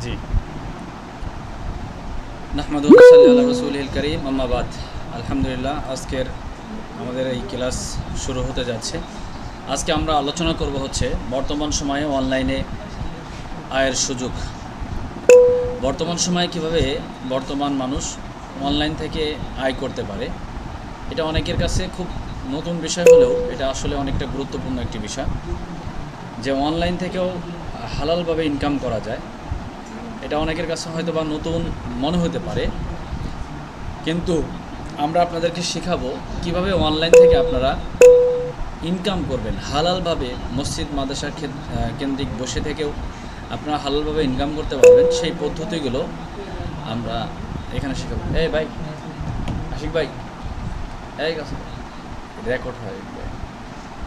জি। নাহমাদুহু ওয়া সাল্লি আলা রাসূলিল কারীম, আম্মা বাদ। আলহামদুলিল্লাহ, আজকের আমাদের এই ক্লাস শুরু হতে যাচ্ছে। আজকে আমরা আলোচনা করব হচ্ছে বর্তমান সময়ে অনলাইনে আয়ের সুযোগ। বর্তমান সময়ে কিভাবে বর্তমান মানুষ অনলাইন থেকে আয় করতে পারে। এটা অনেকের কাছে খুব নতুন বিষয় হলেও এটা আসলে অনেকটা গুরুত্বপূর্ণ একটি বিষয়, যে অনলাইন থেকেও হালালভাবে ইনকাম করা যায়। এটা অনেকের কাছে হয়তো বা নতুন মনে হতে পারে, কিন্তু আমরা আপনাদেরকে শেখাবো কিভাবে অনলাইন থেকে আপনারা ইনকাম করবেন হালালভাবে। মসজিদ মাদ্রাসা কেন্দ্রিক বসে থেকেও আপনারা হালালভাবে ইনকাম করতে পারবেন। সেই পদ্ধতিগুলো আমরা এখানে শেখাবো। এই ভাই, আশিক ভাই, এই কাছে রেকর্ড হয়,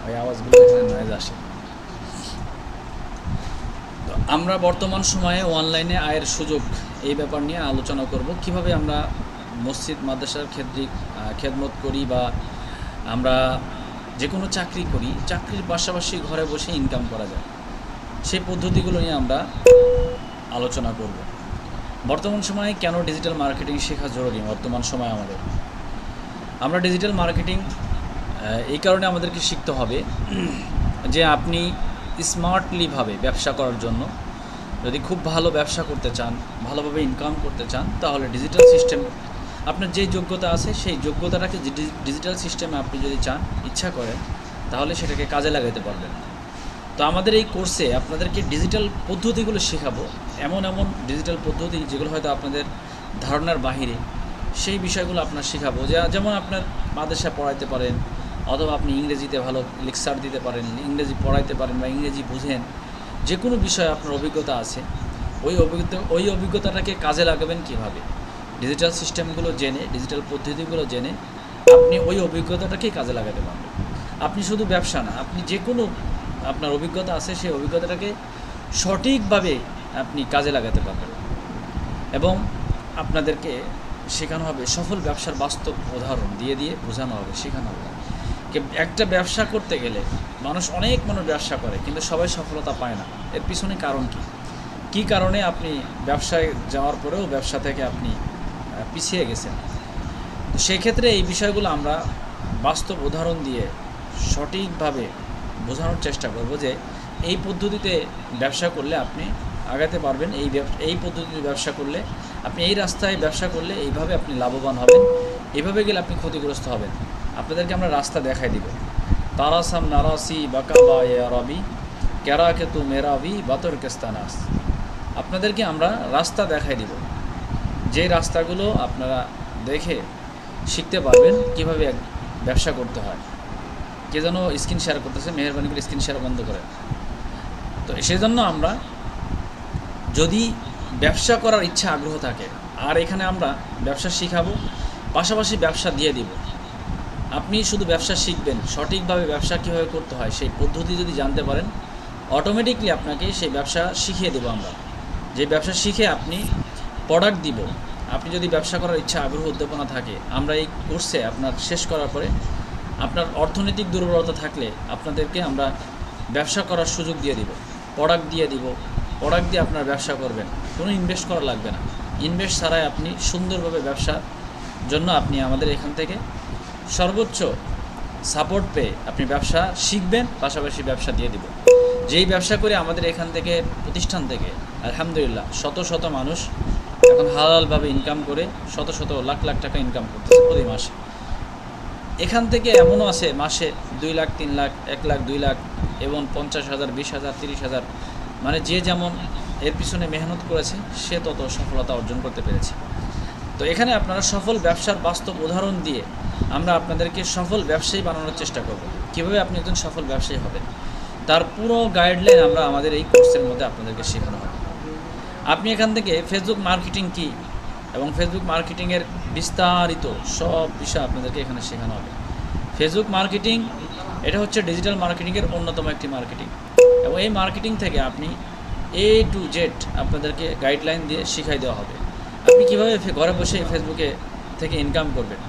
ওই আওয়াজগুলো এখানে নয়েজ আসে। তো আমরা বর্তমান সময়ে অনলাইনে আয়ের সুযোগ এই ব্যাপার নিয়ে আলোচনা করব। কিভাবে আমরা মসজিদ মাদ্রাসার খেদমত করি বা আমরা যে কোনো চাকরি করি, চাকরির পাশাপাশি ঘরে বসে ইনকাম করা যায়, সেই পদ্ধতিগুলো নিয়ে আমরা আলোচনা করব। বর্তমান সময়ে কেন ডিজিটাল মার্কেটিং শেখা জরুরি বর্তমান সময়ে আমাদের। আমরা ডিজিটাল মার্কেটিং এই কারণে আমাদেরকে শিখতে হবে যে আপনি স্মার্টলিভাবে ব্যবসা করার জন্য যদি খুব ভালো ব্যবসা করতে চান, ভালোভাবে ইনকাম করতে চান, তাহলে ডিজিটাল সিস্টেম, আপনার যে যোগ্যতা আছে সেই যোগ্যতাটাকে ডিজিটাল সিস্টেমে আপনি যদি চান, ইচ্ছা করেন, তাহলে সেটাকে কাজে লাগাতে পারবেন। তো আমাদের এই কোর্সে আপনাদেরকে ডিজিটাল পদ্ধতিগুলো শেখাবো, এমন এমন ডিজিটাল পদ্ধতি যেগুলো হয়তো আপনাদের ধারণার বাহিরে, সেই বিষয়গুলো আপনার শেখাবো। যেমন আপনার মাদ্রাসা পড়াইতে পারেন, অথবা আপনি ইংরেজিতে ভালো লেকচার দিতে পারেন, ইংরেজি পড়াইতে পারেন বা ইংরেজি বুঝেন, যে কোনো বিষয়ে আপনার অভিজ্ঞতা আছে, ওই অভিজ্ঞতাটাকে কাজে লাগাবেন কীভাবে, ডিজিটাল সিস্টেমগুলো জেনে, ডিজিটাল পদ্ধতিগুলো জেনে আপনি ওই অভিজ্ঞতাটাকেই কাজে লাগাতে পারবেন। আপনি শুধু ব্যবসা না, আপনি যে কোনো আপনার অভিজ্ঞতা আছে সেই অভিজ্ঞতাটাকে সঠিকভাবে আপনি কাজে লাগাতে পারবেন। এবং আপনাদেরকে শেখানো হবে সফল ব্যবসার বাস্তব উদাহরণ দিয়ে দিয়ে বোঝানো হবে, শেখানো হবে। একটা ব্যবসা করতে গেলে অনেক মানুষ ব্যবসা করে, কিন্তু সবাই সফলতা পায় না। এর পিছনে কারণ কী কারণে আপনি ব্যবসায় যাওয়ার পরেও ব্যবসা থেকে আপনি পিছিয়ে গেছেন। তো সেক্ষেত্রে এই বিষয়গুলো আমরা বাস্তব উদাহরণ দিয়ে সঠিকভাবে বোঝানোর চেষ্টা করব যে এই পদ্ধতিতে ব্যবসা করলে আপনি আগাতে পারবেন, এই পদ্ধতিতে ব্যবসা করলে আপনি, এই রাস্তায় ব্যবসা করলে এইভাবে আপনি লাভবান হবেন, এইভাবে গেলে আপনি ক্ষতিগ্রস্ত হবেন। আপনাদেরকে আমরা রাস্তা দেখাই দিব। তারাসাম নারাসি বাকা বা রবি ক্যারাকে তু মেরাবি বাতর কেস্তানাস। আপনাদেরকে আমরা রাস্তা দেখাই দিব, যে রাস্তাগুলো আপনারা দেখে শিখতে পারবেন কীভাবে ব্যবসা করতে হয়। কে যেন স্ক্রিন শেয়ার করতেছে, মেহরবানি করে স্ক্রিন শেয়ার বন্ধ করে। তো সেজন্য আমরা, যদি ব্যবসা করার ইচ্ছা আগ্রহ থাকে, আর এখানে আমরা ব্যবসা শিখাবো, পাশাপাশি ব্যবসা দিয়ে দিব। আপনি শুধু ব্যবসা শিখবেন, সঠিকভাবে ব্যবসা কীভাবে করতে হয় সেই পদ্ধতি যদি জানতে পারেন, অটোমেটিকলি আপনাকে সেই ব্যবসা শিখিয়ে দেবো আমরা। যে ব্যবসা শিখে আপনি প্রোডাক্ট দিব। আপনি যদি ব্যবসা করার ইচ্ছা আগ্রহ উদ্দীপনা থাকে, আমরা এই কোর্সে আপনার শেষ করার পরে আপনার অর্থনৈতিক দুর্বলতা থাকলে আপনাদেরকে আমরা ব্যবসা করার সুযোগ দিয়ে দিব, প্রোডাক্ট দিয়ে দিব। প্রোডাক্ট দিয়ে আপনার ব্যবসা করবেন, কোনো ইনভেস্ট করা লাগবে না। ইনভেস্ট ছাড়াই আপনি সুন্দরভাবে ব্যবসার জন্য আপনি আমাদের এখান থেকে সর্বোচ্চ সাপোর্ট পেয়ে আপনি ব্যবসা শিখবেন, পাশাপাশি ব্যবসা দিয়ে দিব। যেই ব্যবসা করে আমাদের এখান থেকে, প্রতিষ্ঠান থেকে আলহামদুলিল্লাহ শত শত মানুষ এখন হালালভাবে ইনকাম করে শত শত লাখ লাখ টাকা ইনকাম করতেছে প্রতি মাসে। এখান থেকে এমনও আছে মাসে 2 লাখ, 3 লাখ, 1 লাখ, 2 লাখ এবং 50,000, 20,000, 30,000, মানে যে যেমন এর পিছনে মেহনত করেছে সে তত সফলতা অর্জন করতে পেরেছে। তো এখানে আপনারা সফল ব্যবসার বাস্তব উদাহরণ দিয়ে আমরা আপনাদেরকে সফল ব্যবসায়ী বানানোর চেষ্টা করব। কীভাবে আপনি একজন সফল ব্যবসায়ী হবেন তার পুরো গাইডলাইন আমরা আমাদের এই কোর্সের মধ্যে আপনাদেরকে শেখানো হবে। আপনি এখান থেকে ফেসবুক মার্কেটিং কী এবং ফেসবুক মার্কেটিংয়ের বিস্তারিত সব বিষয় আপনাদেরকে এখানে শেখানো হবে। ফেসবুক মার্কেটিং এটা হচ্ছে ডিজিটাল মার্কেটিংয়ের অন্যতম একটি মার্কেটিং, এবং এই মার্কেটিং থেকে আপনি A to Z আপনাদেরকে গাইডলাইন দিয়ে শিখাই দেওয়া হবে। আপনি কীভাবে ঘরে বসে ফেসবুকে থেকে ইনকাম করবেন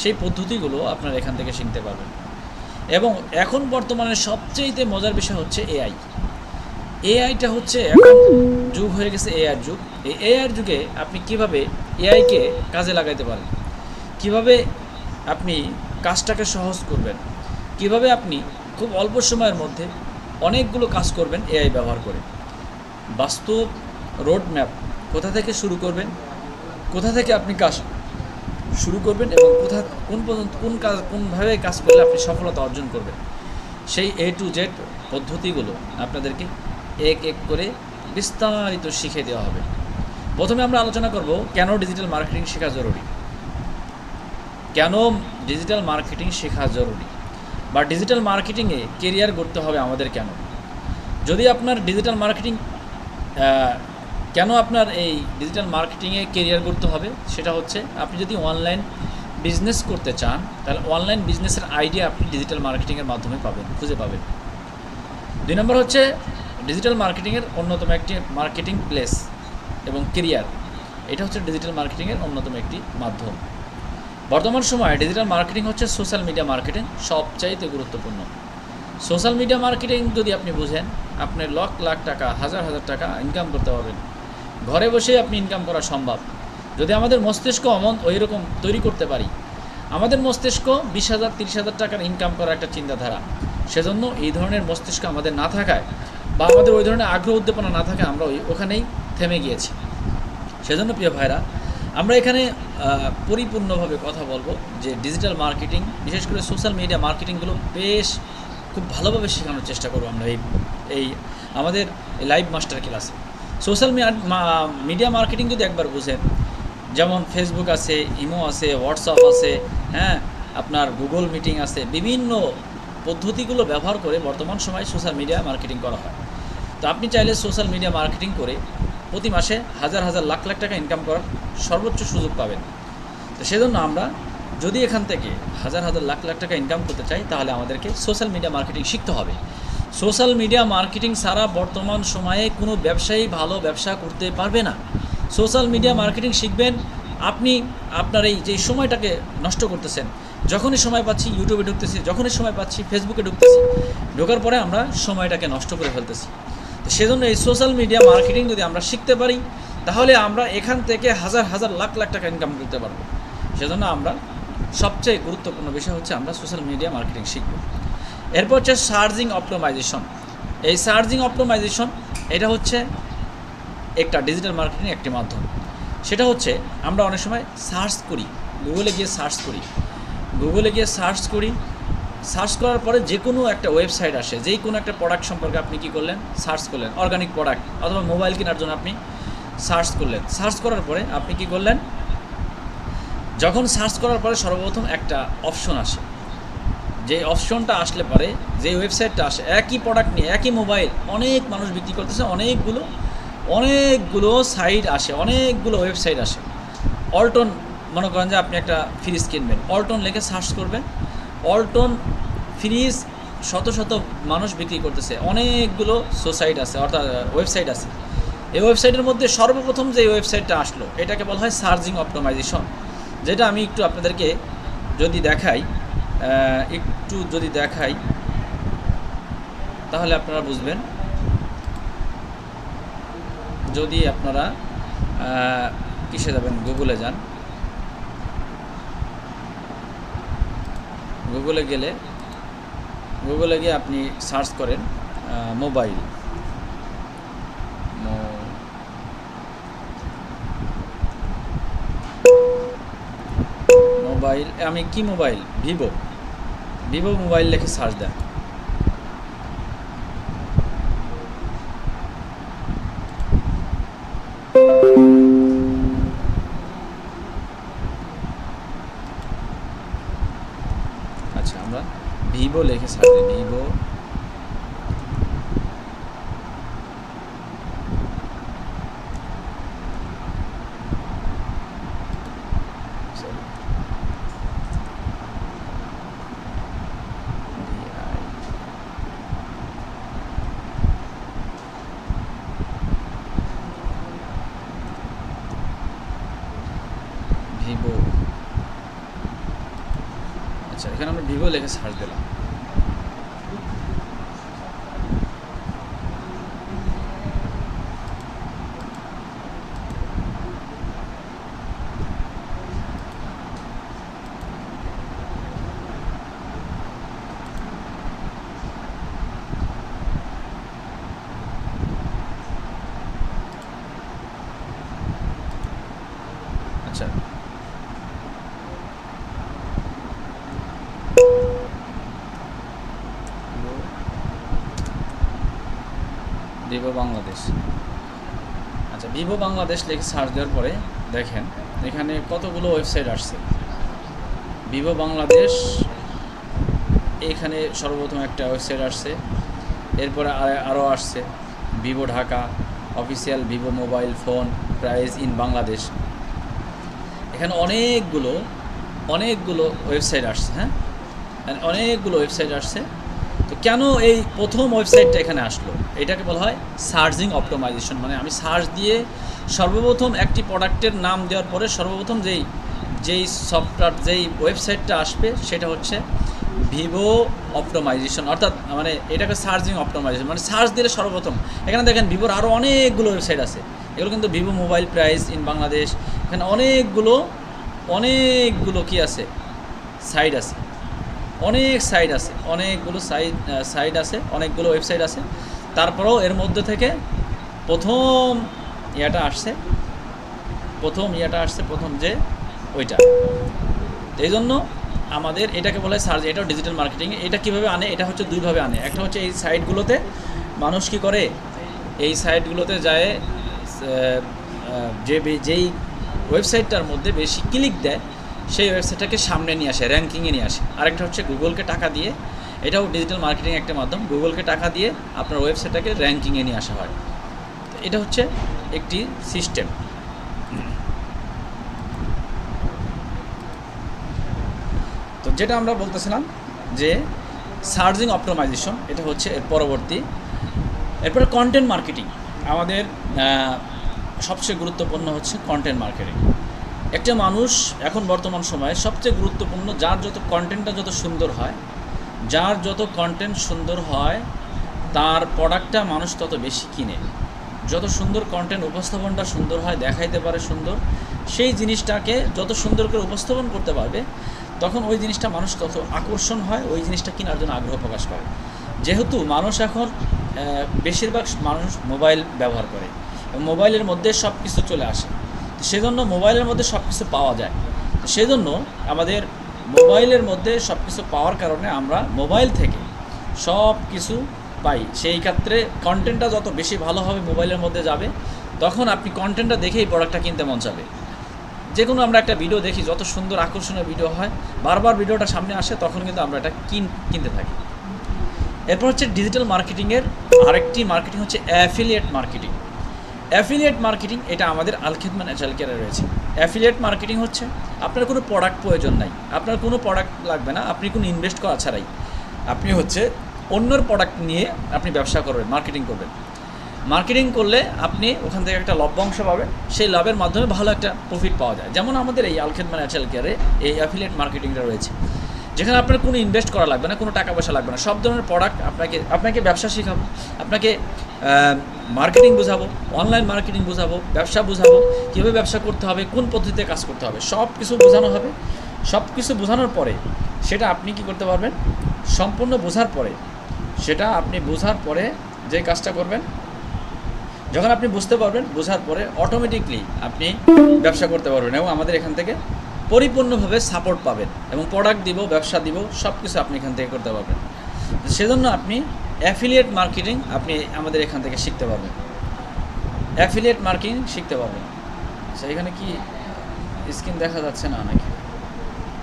সেই পদ্ধতিগুলো আপনারা এখান থেকে শিখতে পারবেন। এবং এখন বর্তমানে সবচেয়ে মজার বিষয় হচ্ছে AI। এআইটা হচ্ছে এখন যুগ হয়ে গেছে এআইয়ের যুগ। এই এআইয়ের যুগে আপনি কিভাবে এআইকে কাজে লাগাইতে পারেন, কিভাবে আপনি কাজটাকে সহজ করবেন, কিভাবে আপনি খুব অল্প সময়ের মধ্যে অনেকগুলো কাজ করবেন এআই ব্যবহার করে। বাস্তব রোড ম্যাপ, কোথা থেকে শুরু করবেন, কোথা থেকে আপনি কাজ শুরু করবেন এবং কোন পর্যন্ত কোনভাবে কাজ করলে আপনি সফলতা অর্জন করবেন, সেই A to Z পদ্ধতিগুলো আপনাদেরকে এক এক করে বিস্তারিত শিখিয়ে দেওয়া হবে। প্রথমে আমরা আলোচনা করব কেন ডিজিটাল মার্কেটিং শেখা জরুরি। কেন ডিজিটাল মার্কেটিং শেখা জরুরি বা ডিজিটাল মার্কেটিংয়ে কেরিয়ার গড়তে হবে আমাদের কেন। যদি আপনার ডিজিটাল মার্কেটিং কেন আপনার এই ডিজিটাল মার্কেটিংয়ে কেরিয়ার গড়তে হবে, সেটা হচ্ছে আপনি যদি অনলাইন বিজনেস করতে চান তাহলে অনলাইন বিজনেসের আইডিয়া আপনি ডিজিটাল মার্কেটিংয়ের মাধ্যমে খুঁজে পাবেন। 2 নম্বর হচ্ছে ডিজিটাল মার্কেটিংয়ের অন্যতম একটি মার্কেটিং প্লেস এবং কেরিয়ার, এটা হচ্ছে ডিজিটাল মার্কেটিংয়ের অন্যতম একটি মাধ্যম। বর্তমান সময়ে ডিজিটাল মার্কেটিং হচ্ছে সোশ্যাল মিডিয়া মার্কেটিং সবচাইতে গুরুত্বপূর্ণ। সোশ্যাল মিডিয়া মার্কেটিং যদি আপনি বুঝেন, আপনি লাখ লাখ টাকা, হাজার হাজার টাকা ইনকাম করতে পারবেন। ঘরে বসেই আপনি ইনকাম করা সম্ভব যদি আমাদের মস্তিষ্ক ওই রকম তৈরি করতে পারি। আমাদের মস্তিষ্ক 20,000 30,000 টাকার ইনকাম করার একটা চিন্তাধারা, সেজন্য এই ধরনের মস্তিষ্ক আমাদের না থাকায় বা আমাদের ওই ধরনের আগ্রহ উদ্দীপনা না থাকায় আমরা ওখানেই থেমে গিয়েছি। সেজন্য প্রিয় ভাইরা, আমরা এখানে পরিপূর্ণভাবে কথা বলবো যে ডিজিটাল মার্কেটিং, বিশেষ করে সোশ্যাল মিডিয়া মার্কেটিংগুলো খুব ভালোভাবে শেখানোর চেষ্টা করবো আমরা এই আমাদের লাইভ মাস্টার ক্লাসে। সোশ্যাল মিডিয়া মার্কেটিং যদি একবার বুঝেন, যেমন ফেসবুক আছে, ইমো আছে, হোয়াটসঅ্যাপ আছে, হ্যাঁ, আপনার গুগল মিটিং আছে, বিভিন্ন পদ্ধতিগুলো ব্যবহার করে বর্তমান সময়ে সোশ্যাল মিডিয়া মার্কেটিং করা হয়। তো আপনি চাইলে সোশ্যাল মিডিয়া মার্কেটিং করে প্রতি মাসে হাজার হাজার লাখ লাখ টাকা ইনকাম করার সর্বোচ্চ সুযোগ পাবেন। তো সেজন্য আমরা যদি এখান থেকে হাজার হাজার লাখ লাখ টাকা ইনকাম করতে চাই তাহলে আমাদেরকে সোশ্যাল মিডিয়া মার্কেটিং শিখতে হবে। সোশ্যাল মিডিয়া মার্কেটিং ছাড়া বর্তমান সময়ে কোনো ব্যবসায়ী ভালো ব্যবসা করতে পারবে না। সোশ্যাল মিডিয়া মার্কেটিং শিখবেন আপনি আপনার এই যে সময়টাকে নষ্ট করতেছেন। যখনই সময় পাচ্ছি ইউটিউবে ঢুকতেছি, যখনই সময় পাচ্ছি ফেসবুকে ঢুকতেছি, ঢোকার পরে আমরা সময়টাকে নষ্ট করে ফেলতেছি। তো সেজন্য এই সোশ্যাল মিডিয়া মার্কেটিং যদি আমরা শিখতে পারি তাহলে আমরা এখান থেকে হাজার হাজার লাখ লাখ টাকা ইনকাম করতে পারবো। সেজন্য আমরা সবচেয়ে গুরুত্বপূর্ণ বিষয় হচ্ছে আমরা সোশ্যাল মিডিয়া মার্কেটিং শিখব। এরপর হচ্ছে সার্চিং অপটিমাইজেশন। এই সার্চিং অপটিমাইজেশন এটা হচ্ছে একটা ডিজিটাল মার্কেটিং একটি মাধ্যম। সেটা হচ্ছে আমরা অনেক সময় সার্চ করি, গুগলে গিয়ে সার্চ করি, সার্চ করার পরে যে কোনো একটা ওয়েবসাইট আসে, যেই কোনো একটা প্রোডাক্ট সম্পর্কে আপনি কী করলেন, সার্চ করলেন, অর্গানিক প্রোডাক্ট অথবা মোবাইল কেনার জন্য আপনি সার্চ করলেন। সার্চ করার পরে আপনি কী করলেন, যখন সার্চ করার পরে সর্বপ্রথম একটা অপশন আসে, যে অপশনটা আসলে পরে যে ওয়েবসাইটটা আসে, একই প্রোডাক্ট নিয়ে একই মোবাইল অনেক মানুষ বিক্রি করতেছে, অনেকগুলো সাইট আসে, অনেকগুলো ওয়েবসাইট আসে। অল্টন, মনে করেন যে আপনি একটা ফ্রিজ কিনবেন, অল্টন লিখে সার্চ করবেন, অল্টন ফ্রিজ শত শত মানুষ বিক্রি করতেছে, অনেকগুলো সোসাইট আছে অর্থাৎ ওয়েবসাইট আছে। এই ওয়েবসাইটের মধ্যে সর্বপ্রথম যে ওয়েবসাইটটা আসলো এটাকে বলা হয় সার্চিং অপটিমাইজেশন, যেটা আমি একটু আপনাদেরকে যদি দেখাই তাহলে আপনারা বুঝবেন। যদি আপনারা কিসে যাবেন, গুগলে যান, গুগলে গিয়ে আপনি সার্চ করেন মোবাইল, আমি কি মোবাইল, ভিভো মোবাইল লিখে সার্চ দেন। আচ্ছা, আমরা ভিভো লিখে সার্চ দিই, ভিভো আচ্ছা, এখানে আমরা ভিভো লিখে সার্চ দিলাম। ভিভো বাংলাদেশ। আচ্ছা, ভিভো বাংলাদেশ লিখে সার্চ দেওয়ার পরে দেখেন এখানে কতগুলো ওয়েবসাইট আসছে। ভিভো বাংলাদেশ, এখানে সর্বপ্রথম একটা ওয়েবসাইট আসছে, এরপরে আরও আসছে Vivo Dhaka, official Vivo mobile phone price in Bangladesh. এখানে অনেকগুলো ওয়েবসাইট আসছে, হ্যাঁ, অনেকগুলো ওয়েবসাইট আসছে। তো কেন এই প্রথম ওয়েবসাইটটা এখানে আসলো? এটাকে বলা হয় সার্চিং অপটিমাইজেশন। মানে আমি সার্চ দিয়ে সর্বপ্রথম একটি প্রোডাক্টের নাম দেওয়ার পরে সর্বপ্রথম যেই সফটওয়্যার, যেই ওয়েবসাইটটা আসবে সেটা হচ্ছে ভিভো অপটিমাইজেশন, অর্থাৎ মানে এটাকে সার্চিং অপটিমাইজেশন, মানে সার্চ দিলে সর্বপ্রথম এখানে দেখেন ভিভোর আরও অনেকগুলো ওয়েবসাইট আছে। এগুলো কিন্তু Vivo mobile price in Bangladesh, এখানে অনেকগুলো কি আছে, সাইট আছে, অনেকগুলো সাইট আছে, অনেকগুলো ওয়েবসাইট আছে। তারপরেও এর মধ্যে থেকে প্রথম ইয়েটা আসছে প্রথম যে ওইটা। এই জন্য আমাদের এটাকে বলে সার্চ, এটাও ডিজিটাল মার্কেটিং। এটা কীভাবে আনে? এটা হচ্ছে দুইভাবে আনে। একটা হচ্ছে এই সাইটগুলোতে মানুষ কী করে, এই সাইটগুলোতে যায় যেই ওয়েবসাইটটার মধ্যে বেশি ক্লিক দেয় সেই ওয়েবসাইটটাকে সামনে নিয়ে আসে, র্যাঙ্কিংয়ে নিয়ে আসে। আরেকটা হচ্ছে গুগলকে টাকা দিয়ে, এটাও ডিজিটাল মার্কেটিং একটা মাধ্যম, গুগলকে টাকা দিয়ে আপনার ওয়েবসাইটটাকে র্যাঙ্কিংয়ে নিয়ে আসা হয়। এটা হচ্ছে একটি সিস্টেম। তো যেটা আমরা বলতেছিলাম যে সার্চিং অপটিমাইজেশন, এটা হচ্ছে এর পরবর্তী। এরপরে কন্টেন্ট মার্কেটিং, আমাদের সবচেয়ে গুরুত্বপূর্ণ হচ্ছে কন্টেন্ট মার্কেটিং। একটা মানুষ এখন বর্তমান সময়ে সবচেয়ে গুরুত্বপূর্ণ, যার যত কন্টেন্টটা যত সুন্দর হয় তার প্রোডাক্টটা মানুষ তত বেশি কিনে। যত সুন্দর কন্টেন্ট, উপস্থাপনটা সুন্দর হয়, দেখাইতে পারে সুন্দর, সেই জিনিসটাকে যত সুন্দর করে উপস্থাপন করতে পারবে তখন ওই জিনিসটা মানুষ তত আকর্ষণ হয়, ওই জিনিসটা কেনার জন্য আগ্রহ প্রকাশ করে। যেহেতু মানুষ এখন বেশিরভাগ মানুষ মোবাইল ব্যবহার করে, মোবাইলের মধ্যে সব কিছু চলে আসে, সেজন্য মোবাইলের মধ্যে সব কিছু পাওয়া যায়। সেজন্য আমাদের মোবাইলের মধ্যে সব কিছু পাওয়ার কারণে আমরা মোবাইল থেকে সব কিছু পাই। সেই ক্ষেত্রে কন্টেন্টটা যত বেশি ভালো হবে, মোবাইলের মধ্যে যাবে, তখন আপনি কন্টেন্টটা দেখেই প্রোডাক্টটা কিনতে মন চাবে। যে কোনো আমরা একটা ভিডিও দেখি, যত সুন্দর আকর্ষণীয় ভিডিও হয়, বারবার ভিডিওটা সামনে আসে, তখন কিন্তু আমরা এটা কিনতে থাকি। এরপর হচ্ছে ডিজিটাল মার্কেটিংয়ের আরেকটি মার্কেটিং হচ্ছে অ্যাফিলিয়েট মার্কেটিং। অ্যাফিলিয়েট মার্কেটিং এটা আমাদের আল খিদমা ন্যাচারাল কেয়ারে রয়েছে। অ্যাফিলিয়েট মার্কেটিং হচ্ছে আপনার কোনো প্রোডাক্ট প্রয়োজন নাই, আপনার কোনো প্রোডাক্ট লাগবে না, আপনি কোনো ইনভেস্ট করা ছাড়াই আপনি হচ্ছে অন্যর প্রোডাক্ট নিয়ে আপনি ব্যবসা করবেন, মার্কেটিং করবেন। মার্কেটিং করলে আপনি ওখান থেকে একটা লভ্যাংশ পাবেন, সেই লাভের মাধ্যমে ভালো একটা প্রফিট পাওয়া যায়। যেমন আমাদের এই আল খিদমা ন্যাচারাল কেয়ারে এই অ্যাফিলিয়েট মার্কেটিংটা রয়েছে, যেখানে আপনার কোনো ইনভেস্ট করা লাগবে না, কোনো টাকা পয়সা লাগবে না, সব ধরনের প্রোডাক্ট আপনাকে ব্যবসা শেখাবো, আপনাকে মার্কেটিং বোঝাবো, অনলাইন মার্কেটিং বোঝাবো, ব্যবসা বোঝাবো, কীভাবে ব্যবসা করতে হবে, কোন পদ্ধতিতে কাজ করতে হবে, সব কিছু বোঝানো হবে। সব কিছু বোঝানোর পরে সেটা আপনি কি করতে পারবেন, সম্পূর্ণ বোঝার পরে যে কাজটা করবেন, যখন আপনি বুঝতে পারবেন, বোঝার পরে অটোমেটিকলি আপনি ব্যবসা করতে পারবেন এবং আমাদের এখান থেকে পরিপূর্ণভাবে সাপোর্ট পাবেন এবং প্রোডাক্ট দিব, ব্যবসা দিব, সব কিছু আপনি এখান থেকে করতে পারবেন। সেজন্য আপনি অ্যাফিলিয়েট মার্কেটিং আপনি আমাদের এখান থেকে শিখতে পারবেন, অ্যাফিলিয়েট মার্কেটিং শিখতে পারবেন। আচ্ছা, এখানে কি স্ক্রিন দেখা যাচ্ছে না নাকি?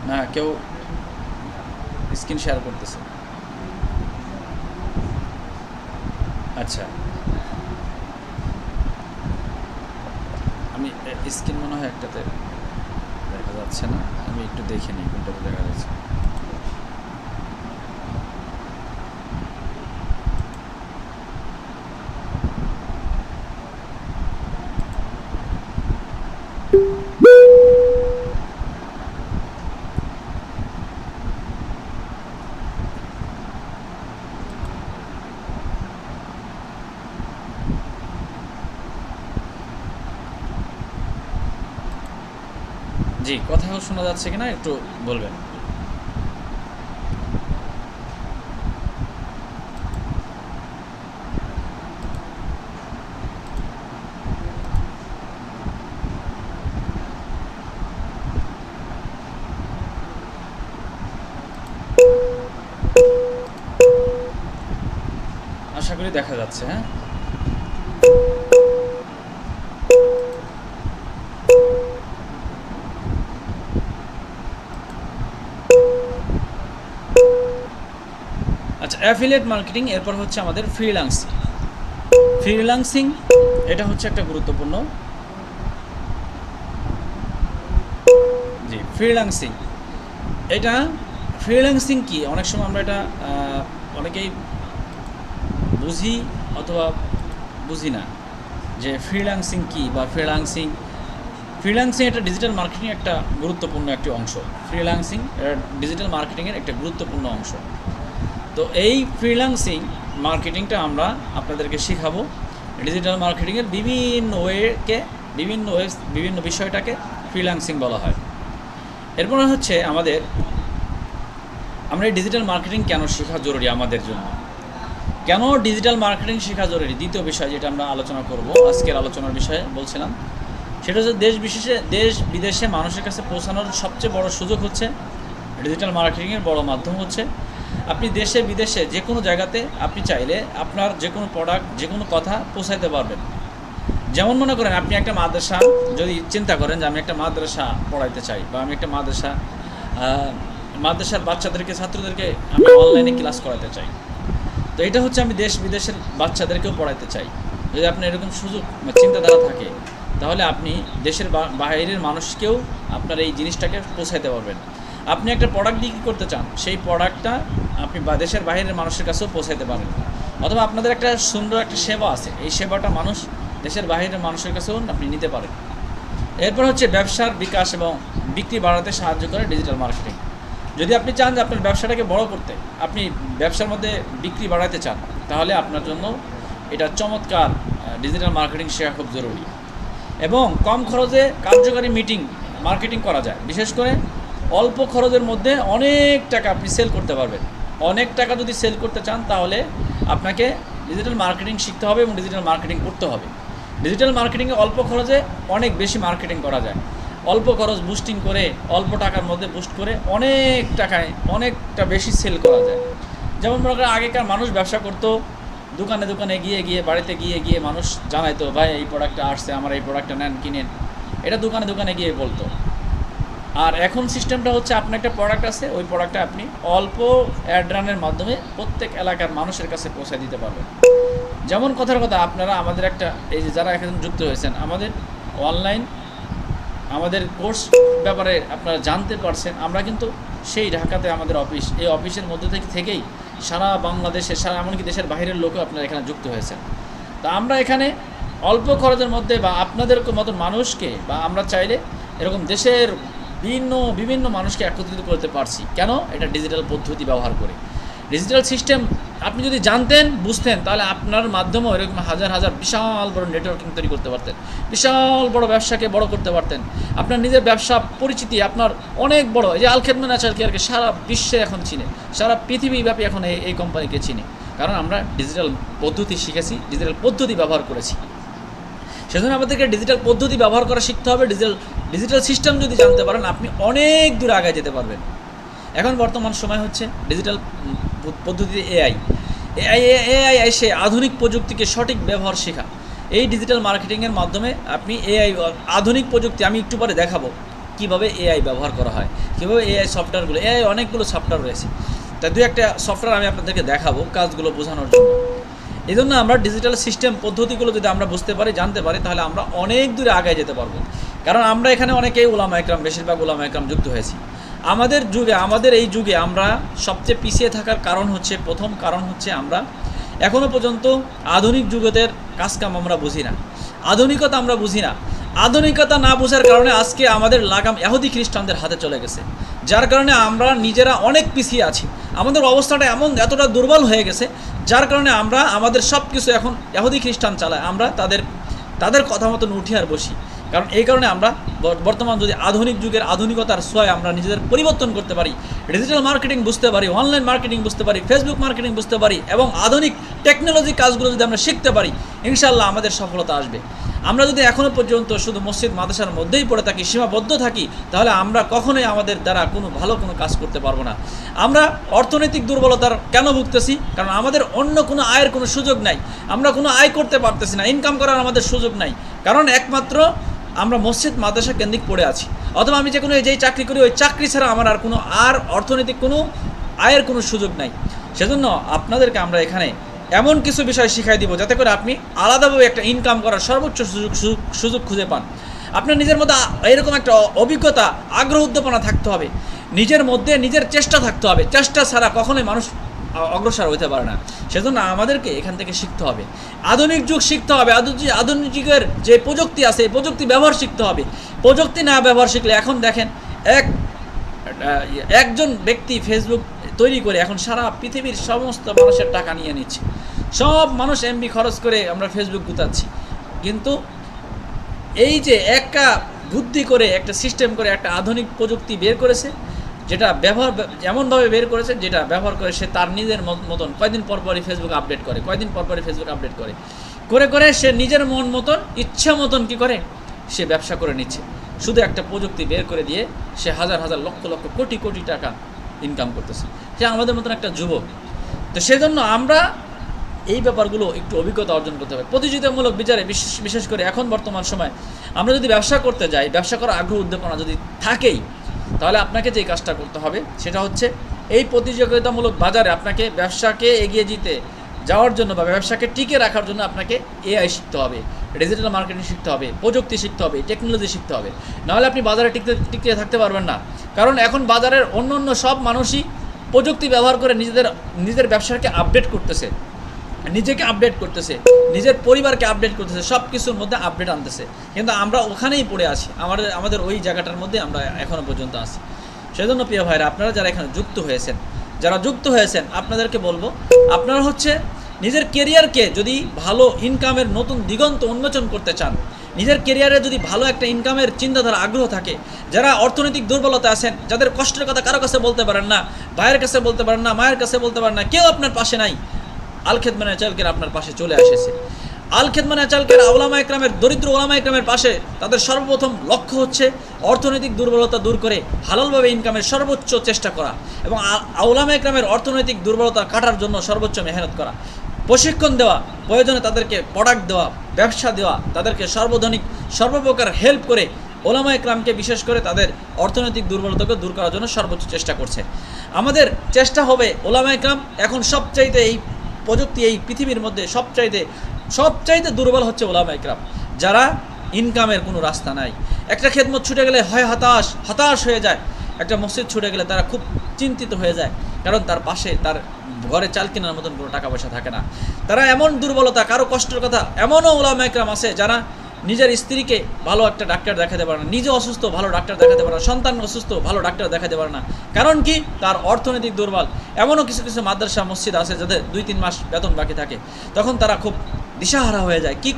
না, কেউ স্ক্রিন শেয়ার করতেছে। আচ্ছা, আমি স্ক্রিন মনে হয় একটাতে দেখা যাচ্ছে না, আমি একটু দেখে নিই কোনটাতে দেখা যাচ্ছে। জি, কথা শোনা যাচ্ছে কিনা একটু বলবেন। আশা করি দেখা যাচ্ছে। হ্যাঁ, অ্যাফিলিয়েট মার্কেটিং, এরপর হচ্ছে আমাদের ফ্রিল্যান্সিং। ফ্রিল্যান্সিং এটা হচ্ছে একটা গুরুত্বপূর্ণ, জি ফ্রিল্যান্সিং। এটা ফ্রিল্যান্সিং কি, অনেক সময় আমরা এটা অনেকেই বুঝি অথবা বুঝি না যে ফ্রিল্যান্সিং কি বা ফ্রিল্যান্সিং এটা ডিজিটাল মার্কেটিং একটা গুরুত্বপূর্ণ একটি অংশ। ফ্রিল্যান্সিং এটা ডিজিটাল মার্কেটিংয়ের একটা গুরুত্বপূর্ণ অংশ। তো এই ফ্রিল্যান্সিং মার্কেটিংটা আমরা আপনাদেরকে শেখাবো। ডিজিটাল মার্কেটিংয়ের বিভিন্ন বিষয়টাকে ফ্রিল্যান্সিং বলা হয়। এরপর হচ্ছে আমরা এই ডিজিটাল মার্কেটিং কেন শেখা জরুরি আমাদের জন্য, কেন ডিজিটাল মার্কেটিং শেখা জরুরি, দ্বিতীয় বিষয় যেটা আমরা আলোচনা করব আজকের আলোচনার বিষয়ে বলছিলাম, সেটা হচ্ছে দেশ বিদেশে মানুষের কাছে পৌঁছানোর সবচেয়ে বড় সুযোগ হচ্ছে ডিজিটাল মার্কেটিংয়ের বড় মাধ্যম হচ্ছে আপনি দেশে বিদেশে যে কোনো জায়গাতে আপনি চাইলে আপনার যে কোনো প্রোডাক্ট যে কোনো কথা পৌঁছাইতে পারবেন। যেমন মনে করেন আপনি একটা মাদ্রাসা যদি চিন্তা করেন যে আমি একটা মাদ্রাসা পড়াইতে চাই বা আমি একটা মাদ্রাসার বাচ্চাদেরকে ছাত্রদেরকে আমি অনলাইনে ক্লাস করাতে চাই, তো এটা হচ্ছে আমি দেশ বিদেশের বাচ্চাদেরকেও পড়াইতে চাই। যদি আপনার এরকম সুযোগ বা চিন্তাধারা থাকে তাহলে আপনি দেশের বাইরের মানুষকেও আপনার এই জিনিসটাকে পৌঁছাইতে পারবেন। আপনি একটা প্রোডাক্ট বিক্রি করতে চান, সেই প্রোডাক্টটা আপনি দেশের বাইরের মানুষের কাছেও পৌঁছাইতে পারেন। অথবা আপনাদের একটা সুন্দর একটা সেবা আছে, এই সেবাটা দেশের বাইরের মানুষের কাছেও আপনি নিতে পারেন। এরপর হচ্ছে ব্যবসার বিকাশ এবং বিক্রি বাড়াতে সাহায্য করে ডিজিটাল মার্কেটিং। যদি আপনি চান যে আপনার ব্যবসাটাকে বড় করতে, আপনি ব্যবসার মধ্যে বিক্রি বাড়াতে চান, তাহলে আপনার জন্য এটা চমৎকার ডিজিটাল মার্কেটিং শেখা খুব জরুরি। এবং কম খরচে কার্যকারী মার্কেটিং করা যায়। বিশেষ করে অল্প খরচের মধ্যে অনেক টাকা আপনি সেল করতে পারবেন। অনেক টাকা যদি সেল করতে চান তাহলে আপনাকে ডিজিটাল মার্কেটিং শিখতে হবে এবং ডিজিটাল মার্কেটিং করতে হবে। ডিজিটাল মার্কেটিংয়ে অল্প খরচে অনেক বেশি মার্কেটিং করা যায়। অল্প খরচ বুস্টিং করে, অল্প টাকার মধ্যে বুস্ট করে অনেক টাকায় অনেকটা বেশি সেল করা যায়। যেমন মনে করেন আগেকার মানুষ ব্যবসা করতো, দোকানে গিয়ে বাড়িতে গিয়ে মানুষ জানাইতো, ভাই এই প্রোডাক্টটা আসছে, আমার এই প্রোডাক্টটা নেন, কিনেন। এটা দোকানে গিয়ে বলতো। আর এখন সিস্টেমটা হচ্ছে আপনার একটা প্রোডাক্ট আছে, ওই প্রোডাক্টটা আপনি অল্প অ্যাড রানের মাধ্যমে প্রত্যেক এলাকার মানুষের কাছে পৌঁছে দিতে পারবেন। যেমন কথার কথা, আপনারা আমাদের এই যে যারা এখন যুক্ত হয়েছেন আমাদের অনলাইন আমাদের কোর্স ব্যাপারে আপনারা জানতে পারছেন। আমরা কিন্তু সেই ঢাকাতে আমাদের অফিস, এই অফিসের মধ্যে থেকেই সারা বাংলাদেশে, এমনকি দেশের বাইরের লোকও আপনারা এখানে যুক্ত হয়েছেন। তা আমরা এখানে অল্প খরচের মধ্যে বা আপনাদের মতন মানুষকে বা আমরা চাইলে এরকম দেশের বিভিন্ন মানুষকে একত্রিত করতে পারছি। কেন? এটা ডিজিটাল পদ্ধতি ব্যবহার করে। ডিজিটাল সিস্টেম আপনি যদি জানতেন, বুঝতেন, তাহলে আপনার মাধ্যমেও এরকম হাজার বিশাল বড় নেটওয়ার্কিং তৈরি করতে পারতেন, বিশাল বড় ব্যবসাকে বড় করতে পারতেন। আপনার নিজের ব্যবসা পরিচিতি আপনার অনেক বড়। এই যে আল খেদমত ন্যাচারাল কেয়ারকে সারা বিশ্বে এখন চিনে, সারা পৃথিবীব্যাপী এখন এই কোম্পানিকে চিনে, কারণ আমরা ডিজিটাল পদ্ধতি শিখেছি, ডিজিটাল পদ্ধতি ব্যবহার করেছি। সেজন্য আমাদেরকে ডিজিটাল পদ্ধতি ব্যবহার করা শিখতে হবে। ডিজিটাল সিস্টেম যদি জানতে পারেন আপনি অনেক দূর আগে যেতে পারবেন। এখন বর্তমান সময় হচ্ছে ডিজিটাল পদ্ধতিতে এআই এসে আধুনিক প্রযুক্তিকে সঠিক ব্যবহার শেখা। এই ডিজিটাল মার্কেটিংয়ের মাধ্যমে আপনি আধুনিক প্রযুক্তি, আমি একটু পরে দেখাবো কীভাবে এআই ব্যবহার করা হয়, কীভাবে সফটওয়্যারগুলো, অনেকগুলো সফটওয়্যার রয়েছে, তাই একটা সফটওয়্যার আমি আপনাদেরকে দেখাবো কাজগুলো বোঝানোর জন্য। এই জন্য আমরা ডিজিটাল সিস্টেম পদ্ধতিগুলো যদি আমরা বুঝতে পারি, জানতে পারি, তাহলে আমরা অনেক দূরে আগে যেতে পারবো। কারণ আমরা এখানে অনেকেই উলামা একরাম, বেশিরভাগ উলামা একরাম যুক্ত হয়েছি। আমাদের এই যুগে আমরা সবচেয়ে পিছিয়ে থাকার প্রথম কারণ হচ্ছে আমরা এখনও পর্যন্ত আধুনিক যুগের কাজকাম আমরা বুঝি না, আধুনিকতা আমরা বুঝি না। আধুনিকতা না বোঝার কারণে আজকে আমাদের লাগাম ইহুদি খ্রিস্টানদের হাতে চলে গেছে, যার কারণে আমরা নিজেরা অনেক পিছিয়ে আছি। আমাদের অবস্থাটা এতটা দুর্বল হয়ে গেছে, যার কারণে আমরা আমাদের সব কিছু এখন ইহুদি খ্রিস্টান চালায়। আমরা তাদের কথা মতন উঠি আর বসি। কারণ এই কারণে আমরা বর্তমান যদি আধুনিক যুগের আধুনিকতার ছোঁয়ায় আমরা নিজেদের পরিবর্তন করতে পারি, ডিজিটাল মার্কেটিং বুঝতে পারি, অনলাইন মার্কেটিং বুঝতে পারি, ফেসবুক মার্কেটিং বুঝতে পারি এবং আধুনিক টেকনোলজি কাজগুলো যদি আমরা শিখতে পারি, ইনশাআল্লাহ আমাদের সফলতা আসবে। আমরা যদি এখনও পর্যন্ত শুধু মসজিদ মাদ্রাসার মধ্যেই পড়ে থাকি, সীমাবদ্ধ থাকি, তাহলে আমরা কখনোই আমাদের দ্বারা ভালো কোনো কাজ করতে পারবো না। আমরা অর্থনৈতিক দুর্বলতার কেন ভুগতেছি? কারণ আমাদের অন্য কোনো আয়ের কোনো সুযোগ নাই, আমরা কোনো আয় করতে পারতেছি না, ইনকাম করার আমাদের সুযোগ নাই। কারণ একমাত্র আমরা মসজিদ মাদ্রাসা কেন্দ্রিক পড়ে আছি। অথবা আমি যেই চাকরি করি, ওই চাকরি ছাড়া আমার আর অর্থনৈতিক কোনো আয়ের কোনো সুযোগ নাই। সেজন্য আপনাদেরকে আমরা এখানে এমন কিছু বিষয় শিখাই দিব যাতে করে আপনি আলাদাভাবে একটা ইনকাম করার সর্বোচ্চ সুযোগ খুঁজে পান। আপনার নিজের মধ্যে এরকম একটা অভিজ্ঞতা, আগ্রহ, উদ্দীপনা থাকতে হবে, নিজের মধ্যে নিজের চেষ্টা থাকতে হবে। চেষ্টা ছাড়া কখনোই মানুষ অগ্রসর হইতে পারে না। সেজন্য আমাদেরকে এখান থেকে শিখতে হবে, আধুনিক যুগ শিখতে হবে। আধুনিক যুগের যে প্রযুক্তি আছে এই প্রযুক্তি ব্যবহার শিখতে হবে। প্রযুক্তি না ব্যবহার শিখলে, এখন দেখেন একজন ব্যক্তি ফেসবুক তৈরি করে এখন সারা পৃথিবীর সমস্ত মানুষের টাকা নিয়ে নিচ্ছে। সব মানুষ এমবি খরচ করে আমরা ফেসবুক গুতাচ্ছি, কিন্তু এই যে একটা বুদ্ধি করে একটা সিস্টেম করে একটা আধুনিক প্রযুক্তি বের করেছে, যেটা ব্যবহার এমনভাবে বের করেছে যেটা ব্যবহার করে সে তার নিজের মতন কয়দিন পরপরই ফেসবুক আপডেট করে, করে সে নিজের মন মতন ইচ্ছা মতন কী করে সে ব্যবসা করে নিচ্ছে। শুধু একটা প্রযুক্তি বের করে দিয়ে সে হাজার হাজার লক্ষ লক্ষ কোটি কোটি টাকা ইনকাম করতেছে, সে আমাদের মতন একটা যুবক। তো সেজন্য আমরা এই ব্যাপারগুলো একটু অভিজ্ঞতা অর্জন করতে হবে। প্রতিযোগিতামূলক বিচারে বিশেষ করে এখন বর্তমান সময় আমরা যদি ব্যবসা করতে যাই, ব্যবসা করার আগ্রহ উদ্দীপনা যদি থাকেই, তাহলে আপনাকে যে কাজটা করতে হবে সেটা হচ্ছে এই প্রতিযোগিতামূলক বাজারে আপনাকে ব্যবসাকে এগিয়ে যাওয়ার জন্য বা ব্যবসাকে টিকে রাখার জন্য আপনাকে এআই শিখতে হবে, ডিজিটাল মার্কেটিং শিখতে হবে, প্রযুক্তি শিখতে হবে, টেকনোলজি শিখতে হবে। নাহলে আপনি বাজারে টিকে থাকতে পারবেন না। কারণ এখন বাজারের অন্য সব মানুষই প্রযুক্তি ব্যবহার করে নিজের ব্যবসাকে আপডেট করতেছে, নিজেকে আপডেট করতেছে, নিজের পরিবারকে আপডেট করতেছে, সব কিছুর মধ্যে আপডেট আনতেছে। কিন্তু আমরা ওখানেই পড়ে আছি, আমাদের ওই জায়গাটার মধ্যে আমরা এখনও পর্যন্ত আছি। সেজন্য প্রিয় ভাইরা, আপনারা যারা এখানে যুক্ত হয়েছেন আপনাদেরকে বলবো, আপনারা হচ্ছে নিজের কেরিয়ারকে যদি ভালো ইনকামের নতুন দিগন্ত উন্মোচন করতে চান, নিজের কেরিয়ারে যদি ভালো একটা ইনকামের চিন্তাধারা আগ্রহ থাকে, যারা অর্থনৈতিক দুর্বলতা আছেন, যাদের কষ্টের কথা কারো কাছে বলতে পারেন না, ভাইয়ের কাছে বলতে পারেন না, মায়ের কাছে বলতে পারেন না, কেউ আপনার পাশে নাই, আল খেদমা ন্যাচারাল আপনার পাশে চলে এসেছে। আল খেদমা ন্যাচারাল ওলামা ইকরামের, দরিদ্র ওলামা ইকরামের পাশে তাদের সর্বপ্রথম লক্ষ্য হচ্ছে অর্থনৈতিক দুর্বলতা দূর করে হালালভাবে ইনকামের সর্বোচ্চ চেষ্টা করা এবং ওলামা ইকরামের অর্থনৈতিক দুর্বলতা কাটার জন্য সর্বোচ্চ মেহনত করা, প্রশিক্ষণ দেওয়া, প্রয়োজনে তাদেরকে প্রোডাক্ট দেওয়া, ব্যবসা দেওয়া, তাদেরকে সর্বপ্রকার হেল্প করে ওলামা ইকরামকে বিশেষ করে তাদের অর্থনৈতিক দুর্বলতাকে দূর করার জন্য সর্বোচ্চ চেষ্টা করছে। আমাদের চেষ্টা হবে ওলামা ইকরাম এখন সবচাইতে এই প্রযুক্তি এই পৃথিবীর মধ্যে সবচাইতে দুর্বল হচ্ছে ওলামা ইকরাম, যারা ইনকামের কোনো রাস্তা নাই। একটা খেদমত ছুটে গেলে হয় হতাশ হয়ে যায়, একটা মসজিদ ছুটে গেলে তারা খুব চিন্তিত হয়ে যায়, কারণ তার পাশে তার ঘরে চাল কেনার মতন কোনো টাকা পয়সা থাকে না। তারা এমন দুর্বলতা, কারো কষ্টের কথা, এমনও ওলামা ইকরাম আছে যারা নিজের স্ত্রীকে ভালো একটা ডাক্তার দেখাতে পারে না, নিজে অসুস্থ ভালো ডাক্তার দেখাতে পারে না, সন্তান অসুস্থ ভালো ডাক্তার দেখাতে পারে না। কারণ কি? তার অর্থনৈতিক দুর্বল। এমনও কিছু মাদ্রাসা মসজিদ আছে যাদের 2-3 মাস বেতন বাকি থাকে, তখন তারা খুব দিশাহারা হয়ে যায়, কি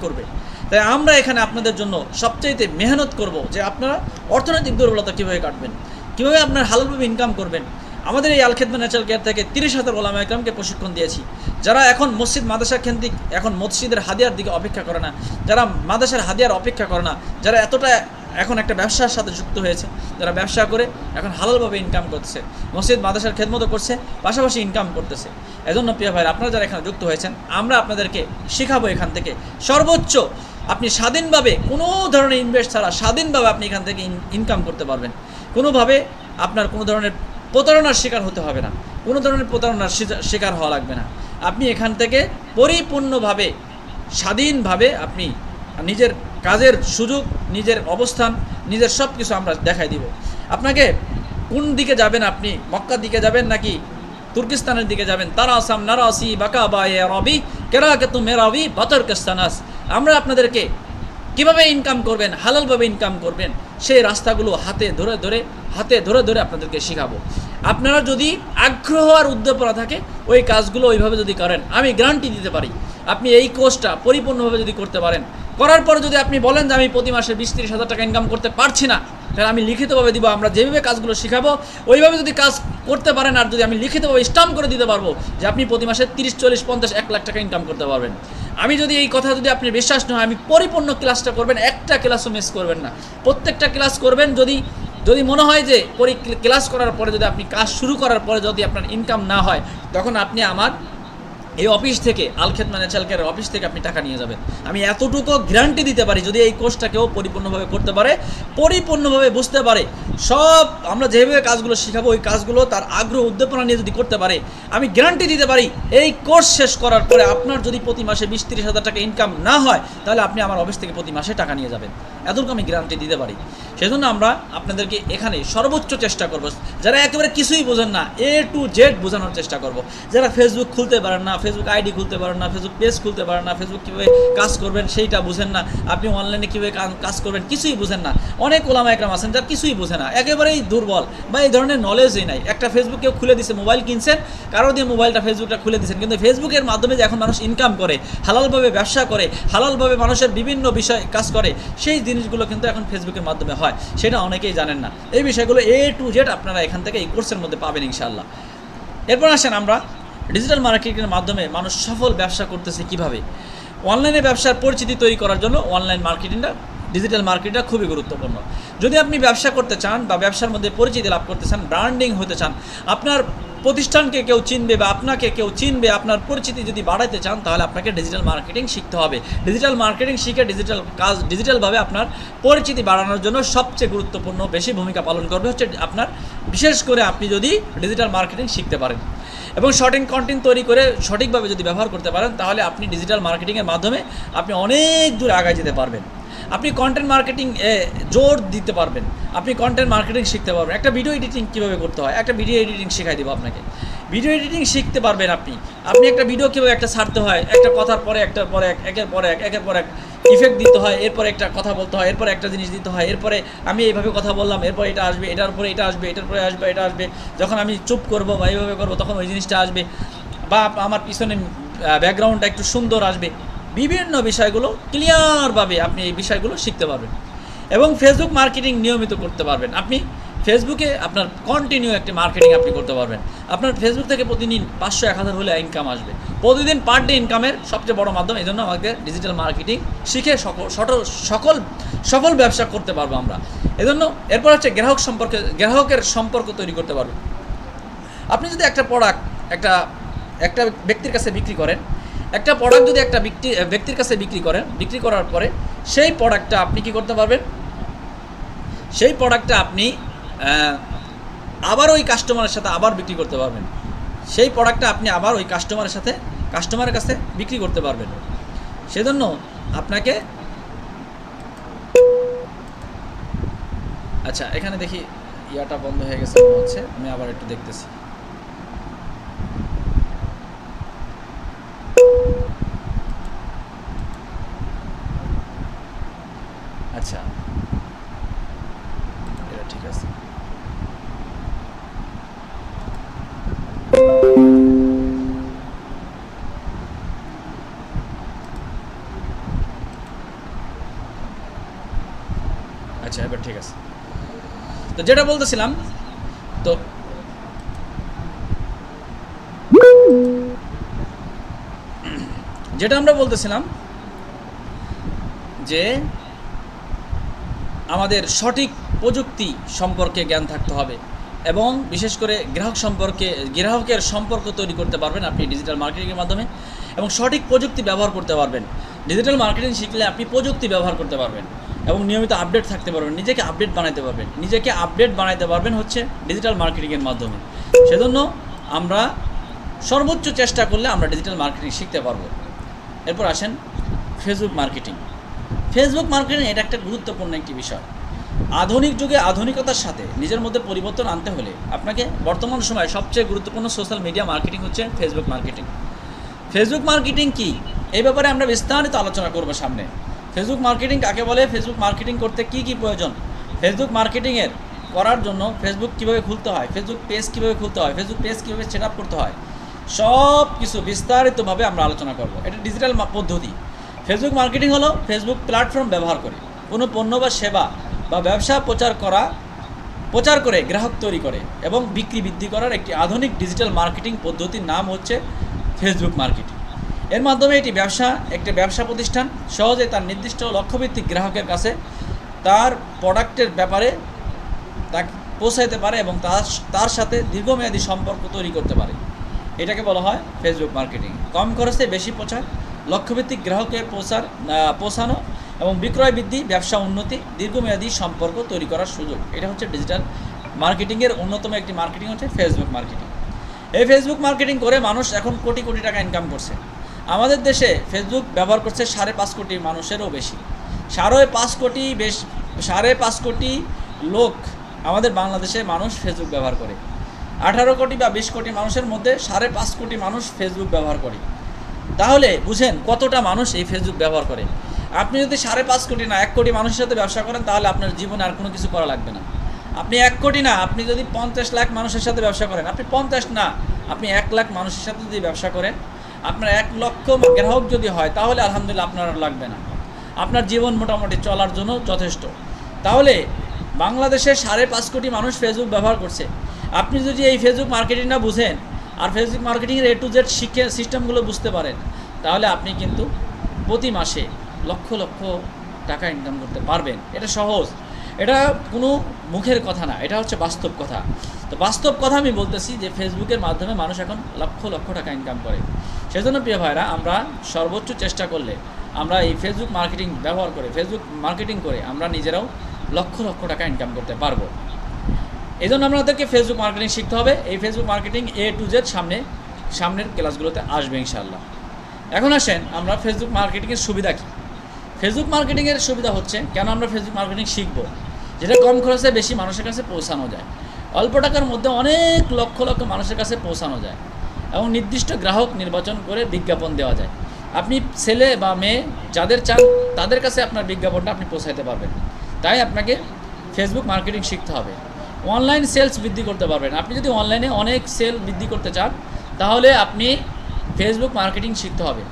করবে। তাই আমরা এখানে আপনাদের জন্য সবচাইতে মেহনত করব যে আপনারা অর্থনৈতিক দুর্বলতা কীভাবে কাটবেন, কীভাবে আপনার হালালভাবে ইনকাম করবেন। আমাদের এই আল খেদমা ন্যাচারাল কেয়ার থেকে 30,000 ওলামা ইকরামকে প্রশিক্ষণ দিয়েছি, যারা এখন মসজিদ মাদ্রাসা কেন্দ্রিক এখন মসজিদের হাদিয়ার দিকে অপেক্ষা করে না, যারা মাদ্রাসার হাদিয়ার অপেক্ষা করে না, যারা এতটা এখন একটা ব্যবসার সাথে যুক্ত হয়েছে, যারা ব্যবসা করে এখন হালালভাবে ইনকাম করছে, মসজিদ মাদ্রাসার খেদমতও করছে, পাশাপাশি ইনকাম করতেছে। এজন্য প্রিয় ভাইরা, আপনারা যারা এখানে যুক্ত হয়েছেন, আমরা আপনাদেরকে শেখাবো এখান থেকে সর্বোচ্চ আপনি স্বাধীনভাবে কোনো ধরনের ইনভেস্ট ছাড়া স্বাধীনভাবে আপনি এখান থেকে ইনকাম করতে পারবেন। কোনোভাবে আপনার কোনো ধরনের প্রতারণার শিকার হতে হবে না, কোনো ধরনের প্রতারণার শিকার হওয়া লাগবে না। আপনি এখান থেকে পরিপূর্ণভাবে স্বাধীনভাবে আপনি নিজের কাজের সুযোগ, নিজের অবস্থান, নিজের সব কিছু আমরা দেখাই দিব। আপনাকে কোন দিকে যাবেন, আপনি মক্কার দিকে যাবেন নাকি তুর্কিস্তানের দিকে যাবেন, তারাসাম নারাসি বাকা বায়ে রবি কেরাকেতু মেরাবি বাতর কেস্তানাস, আমরা আপনাদেরকে কীভাবে ইনকাম করবেন, হালালভাবে ইনকাম করবেন, সেই রাস্তাগুলো হাতে ধরে ধরে আপনাদেরকে শেখাবো। আপনারা যদি আগ্রহ আর উদ্দীপনা থাকে, ওই কাজগুলো ওইভাবে যদি করেন, আমি গ্যারান্টি দিতে পারি আপনি এই কোর্সটা পরিপূর্ণভাবে যদি করতে পারেন, করার পর যদি আপনি বলেন যে আমি প্রতি মাসে 20-30 হাজার টাকা ইনকাম করতে পারছি না, তাহলে আমি লিখিতভাবে দিব। আমরা যেভাবে কাজগুলো শেখাবো ওইভাবে যদি কাজ করতে পারেন, আর যদি আমি লিখিতভাবে স্টাম্প করে দিতে পারবো যে আপনি প্রতি মাসে 30, 40, 50, 1 লাখ টাকা ইনকাম করতে পারবেন। আমি যদি এই কথা যদি আপনি বিশ্বাস না হয়, আমি পরিপূর্ণ ক্লাসটা করবেন, একটা ক্লাসও মিস করবেন না, প্রত্যেকটা ক্লাস করবেন। যদি মনে হয় যে ক্লাস করার পরে যদি আপনি কাজ শুরু করার পরে যদি আপনার ইনকাম না হয়, তখন আপনি আমার এই অফিস থেকে আল খেদমত ন্যাচারাল কেয়ারের অফিস থেকে আপনি টাকা নিয়ে যাবেন। আমি এতটুকু গ্যারান্টি দিতে পারি, যদি এই কোর্সটা কেউ পরিপূর্ণভাবে করতে পারে, পরিপূর্ণভাবে বুঝতে পারে, সব আমরা যেভাবে কাজগুলো শেখাবো ওই কাজগুলো তার আগ্রহ উদ্দীপনা নিয়ে যদি করতে পারে, আমি গ্যারান্টি দিতে পারি এই কোর্স শেষ করার পরে আপনার যদি প্রতি মাসে 20-30 হাজার টাকা ইনকাম না হয়, তাহলে আপনি আমার অফিস থেকে প্রতি মাসে টাকা নিয়ে যাবেন। এতটুকু আমি গ্যারান্টি দিতে পারি। সেজন্য আমরা আপনাদেরকে এখানে সর্বোচ্চ চেষ্টা করব, যারা একেবারে কিছুই বোঝেন না A to Z বোঝানোর চেষ্টা করব। যারা ফেসবুক খুলতে পারেন না, ফেসবুক আইডি খুলতে পারেন না, ফেসবুক পেজ খুলতে পারেন না, ফেসবুক কীভাবে কাজ করবেন সেইটা বুঝেন না, আপনি অনলাইনে কীভাবে কাজ করবেন কিছুই বুঝেন না, অনেক ওলামা একরাম আছেন যারা কিছুই বোঝে না, একেবারেই দুর্বল বা এই ধরনের নলেজই নাই। একটা ফেসবুক কেউ খুলে দিছে, মোবাইল কিনছেন, কারো দিয়ে মোবাইলটা ফেসবুকটা খুলে দিচ্ছেন, কিন্তু ফেসবুকের মাধ্যমে যে এখন মানুষ ইনকাম করে, হালালভাবে ব্যবসা করে, হালালভাবে মানুষের বিভিন্ন বিষয় কাজ করে, সেই জিনিসগুলো কিন্তু এখন ফেসবুকের মাধ্যমে হয়, সেটা অনেকেই জানেন না। এই বিষয়গুলো A to Z আপনারা এখান থেকে এই কোর্সের মধ্যে পাবেন ইনশাআল্লাহ। এরপর আসেন আমরা ডিজিটাল মার্কেটিংয়ের মাধ্যমে মানুষ সফল ব্যবসা করতেছে কিভাবে। অনলাইনে ব্যবসার পরিচিতি তৈরি করার জন্য অনলাইন মার্কেটিংটা, ডিজিটাল মার্কেটিংটা খুবই গুরুত্বপূর্ণ। যদি আপনি ব্যবসা করতে চান বা ব্যবসার মধ্যে পরিচিতি লাভ করতে চান, ব্র্যান্ডিং হতে চান, আপনার প্রতিষ্ঠানকে কেউ চিনবে বা আপনাকে কেউ চিনবে, আপনার পরিচিতি যদি বাড়াইতে চান, তাহলে আপনাকে ডিজিটাল মার্কেটিং শিখতে হবে। ডিজিটাল মার্কেটিং শিখে ডিজিটালভাবে আপনার পরিচিতি বাড়ানোর জন্য সবচেয়ে গুরুত্বপূর্ণ বেশি ভূমিকা পালন করবে হচ্ছে আপনার, বিশেষ করে আপনি যদি ডিজিটাল মার্কেটিং শিখতে পারেন এবং শর্টিং কন্টেন্ট তৈরি করে সঠিকভাবে যদি ব্যবহার করতে পারেন, তাহলে আপনি ডিজিটাল মার্কেটিংয়ের মাধ্যমে আপনি অনেক দূর আগায় যেতে পারবেন। আপনি কন্টেন্ট মার্কেটিং জোর দিতে পারবেন, আপনি কন্টেন্ট মার্কেটিং শিখতে পারবেন। একটা ভিডিও এডিটিং কীভাবে করতে হয়, একটা ভিডিও এডিটিং শেখাই দেবো আপনাকে। ভিডিও এডিটিং শিখতে পারবেন আপনি একটা ভিডিও কীভাবে একটা ছাড়তে হয়, একটা কথার পরে একটার পরে একের পর এক ইফেক্ট দিতে হয়, এরপরে একটা কথা বলতে হয়, এরপরে একটা জিনিস দিতে হয়, এরপরে আমি এইভাবে কথা বললাম, এরপর এটা আসবে, এটার পরে এটা আসবে, এটার পরে আসবে, এটা আসবে, যখন আমি চুপ করবো বা এইভাবে করবো তখন ওই জিনিসটা আসবে, বা আমার পিছনে ব্যাকগ্রাউন্ডটা একটু সুন্দর আসবে। বিভিন্ন বিষয়গুলো ক্লিয়ারভাবে আপনি এই বিষয়গুলো শিখতে পারবেন এবং ফেসবুক মার্কেটিং নিয়মিত করতে পারবেন। আপনি ফেসবুকে আপনার কন্টিনিউ একটি মার্কেটিং আপনি করতে পারবেন। আপনার ফেসবুক থেকে প্রতিদিন 500-1000 হলে ইনকাম আসবে, প্রতিদিন পার ডে ইনকামের সবচেয়ে বড় মাধ্যম। এই জন্য আমাদের ডিজিটাল মার্কেটিং শিখে সফল ব্যবসা করতে পারবো আমরা। এজন্য এরপর হচ্ছে গ্রাহকের সম্পর্ক তৈরি করতে পারবেন। আপনি যদি একটা প্রোডাক্ট একটা ব্যক্তির কাছে বিক্রি করেন, একটা প্রোডাক্ট যদি একটা ব্যক্তির কাছে বিক্রি করার পরে সেই প্রোডাক্টটা আপনি কি করতে পারবেন, সেই প্রোডাক্টটা আপনি আবার ওই কাস্টমারের সাথে আবার বিক্রি করতে পারবেন। সেই প্রোডাক্টটা আপনি আবার ওই কাস্টমারের কাছে বিক্রি করতে পারবেন। সেজন্য আপনাকে, আচ্ছা এখানে দেখি ইয়াটা বন্ধ হয়ে গেছে মনে হচ্ছে, আমি আবার একটু দেখতেছি। আচ্ছা এটা ঠিক আছে। আচ্ছা এবার ঠিক আছে। তো যেটা বলতেছিলাম, তো যেটা আমরা বলতেছিলাম যে আমাদের সঠিক প্রযুক্তি সম্পর্কে জ্ঞান থাকতে হবে এবং বিশেষ করে গ্রাহকের সম্পর্ক তৈরি করতে পারবেন আপনি ডিজিটাল মার্কেটিংয়ের মাধ্যমে এবং সঠিক প্রযুক্তি ব্যবহার করতে পারবেন। ডিজিটাল মার্কেটিং শিখলে আপনি প্রযুক্তি ব্যবহার করতে পারবেন এবং নিয়মিত আপডেট থাকতে পারবেন, নিজেকে আপডেট বানাইতে পারবেন হচ্ছে ডিজিটাল মার্কেটিংয়ের মাধ্যমে। সেজন্য আমরা সর্বোচ্চ চেষ্টা করলে আমরা ডিজিটাল মার্কেটিং শিখতে পারবো। এরপর আসেন ফেসবুক মার্কেটিং। এটা একটা গুরুত্বপূর্ণ একটি বিষয়। আধুনিক যুগে আধুনিকতার সাথে নিজের মধ্যে পরিবর্তন আনতে হলে আপনাকে বর্তমান সময়ে সবচেয়ে গুরুত্বপূর্ণ সোশ্যাল মিডিয়া মার্কেটিং হচ্ছে ফেসবুক মার্কেটিং কি, এই ব্যাপারে আমরা বিস্তারিত আলোচনা করব সামনে। ফেসবুক মার্কেটিং কাকে বলে, ফেসবুক মার্কেটিং করতে কি প্রয়োজন, ফেসবুক মার্কেটিংয়ের করার জন্য ফেসবুক কীভাবে খুলতে হয়, ফেসবুক পেজ কীভাবে খুলতে হয়, ফেসবুক পেজ কীভাবে সেট আপ করতে হয়, সব কিছু বিস্তারিতভাবে আমরা আলোচনা করব। এটা ডিজিটাল পদ্ধতি। ফেসবুক মার্কেটিং হলো ফেসবুক প্ল্যাটফর্ম ব্যবহার করে কোনো পণ্য বা সেবা বা ব্যবসা প্রচার করে গ্রাহক তৈরি করে এবং বিক্রি বৃদ্ধি করার একটি আধুনিক ডিজিটাল মার্কেটিং পদ্ধতির নাম হচ্ছে ফেসবুক মার্কেটিং। এর মাধ্যমে একটি ব্যবসা প্রতিষ্ঠান সহজে তার নির্দিষ্ট লক্ষ্যভিত্তিক গ্রাহকের কাছে তার প্রোডাক্টের ব্যাপারে তাকে পৌঁছাইতে পারে এবং তার সাথে দীর্ঘমেয়াদী সম্পর্ক তৈরি করতে পারে। এটাকে বলা হয় ফেসবুক মার্কেটিং। কম খরচে বেশি প্রচার, লক্ষ্যভিত্তিক গ্রাহকের পৌঁছানো এবং বিক্রয় বৃদ্ধি, ব্যবসা উন্নতি, দীর্ঘমেয়াদী সম্পর্ক তৈরি করার সুযোগ। এটা হচ্ছে ডিজিটাল মার্কেটিংয়ের অন্যতম একটি মার্কেটিং হচ্ছে ফেসবুক মার্কেটিং। এই ফেসবুক মার্কেটিং করে মানুষ এখন কোটি কোটি টাকা ইনকাম করছে। আমাদের দেশে ফেসবুক ব্যবহার করছে 5.5 কোটি মানুষেরও বেশি। 5.5 কোটি লোক আমাদের বাংলাদেশে মানুষ ফেসবুক ব্যবহার করে। 18 কোটি বা 20 কোটি মানুষের মধ্যে 5.5 কোটি মানুষ ফেসবুক ব্যবহার করে। তাহলে বুঝেন কতটা মানুষ এই ফেসবুক ব্যবহার করে। আপনি যদি 5.5 কোটি না 1 কোটি মানুষের সাথে ব্যবসা করেন, তাহলে আপনার জীবনে আর কোনো কিছু করা লাগবে না। আপনি 1 কোটি না, আপনি যদি 50 লাখ মানুষের সাথে ব্যবসা করেন, আপনি 50 না, আপনি 1 লাখ মানুষের সাথে যদি ব্যবসা করেন, আপনার 1 লক্ষ গ্রাহক যদি হয়, তাহলে আলহামদুলিল্লাহ আপনার আর লাগবে না। আপনার জীবন মোটামুটি চলার জন্য যথেষ্ট। তাহলে বাংলাদেশে 5.5 কোটি মানুষ ফেসবুক ব্যবহার করছে। আপনি যদি এই ফেসবুক মার্কেটিংটা বুঝেন আর ফেসবুক মার্কেটিংয়ের A to Z সিস্টেমগুলো বুঝতে পারেন, তাহলে আপনি কিন্তু প্রতি মাসে লক্ষ লক্ষ টাকা ইনকাম করতে পারবেন। এটা সহজ, এটা কোনো মুখের কথা না, এটা হচ্ছে বাস্তব কথা। তো বাস্তব কথা আমি বলতেছি যে ফেসবুকের মাধ্যমে মানুষ এখন লক্ষ লক্ষ টাকা ইনকাম করে। সেজন্য প্রিয় ভাইরা, আমরা সর্বোচ্চ চেষ্টা করলে আমরা এই ফেসবুক মার্কেটিং ব্যবহার করে, ফেসবুক মার্কেটিং করে আমরা নিজেরাও লক্ষ লক্ষ টাকা ইনকাম করতে পারবো। এই জন্য আমাদেরকে ফেসবুক মার্কেটিং শিখতে হবে। এই Facebook marketing A to Z সামনের ক্লাসগুলোতে আসবে ইনশাআল্লাহ। এখন আসেন আমরা ফেসবুক মার্কেটিংয়ের সুবিধা কী। ফেসবুক মার্কেটিংয়ের সুবিধা হচ্ছে কেন আমরা ফেসবুক মার্কেটিং শিখবো, যেটা কম খরচে বেশি মানুষের কাছে পৌঁছানো যায়, অল্প টাকার মধ্যে অনেক লক্ষ লক্ষ মানুষের কাছে পৌঁছানো যায় এবং নির্দিষ্ট গ্রাহক নির্বাচন করে বিজ্ঞাপন দেওয়া যায়। আপনি ছেলে বা মেয়ে যাদের চান তাদের কাছে আপনার বিজ্ঞাপনটা আপনি পৌঁছাতে পারবেন। তাই আপনাকে ফেসবুক মার্কেটিং শিখতে হবে। অনলাইন সেলস বৃদ্ধি করতে পারবেন। আপনি যদি অনলাইনে অনেক সেল বৃদ্ধি করতে চান, তাহলে আপনি ফেসবুক মার্কেটিং শিখতে হবে।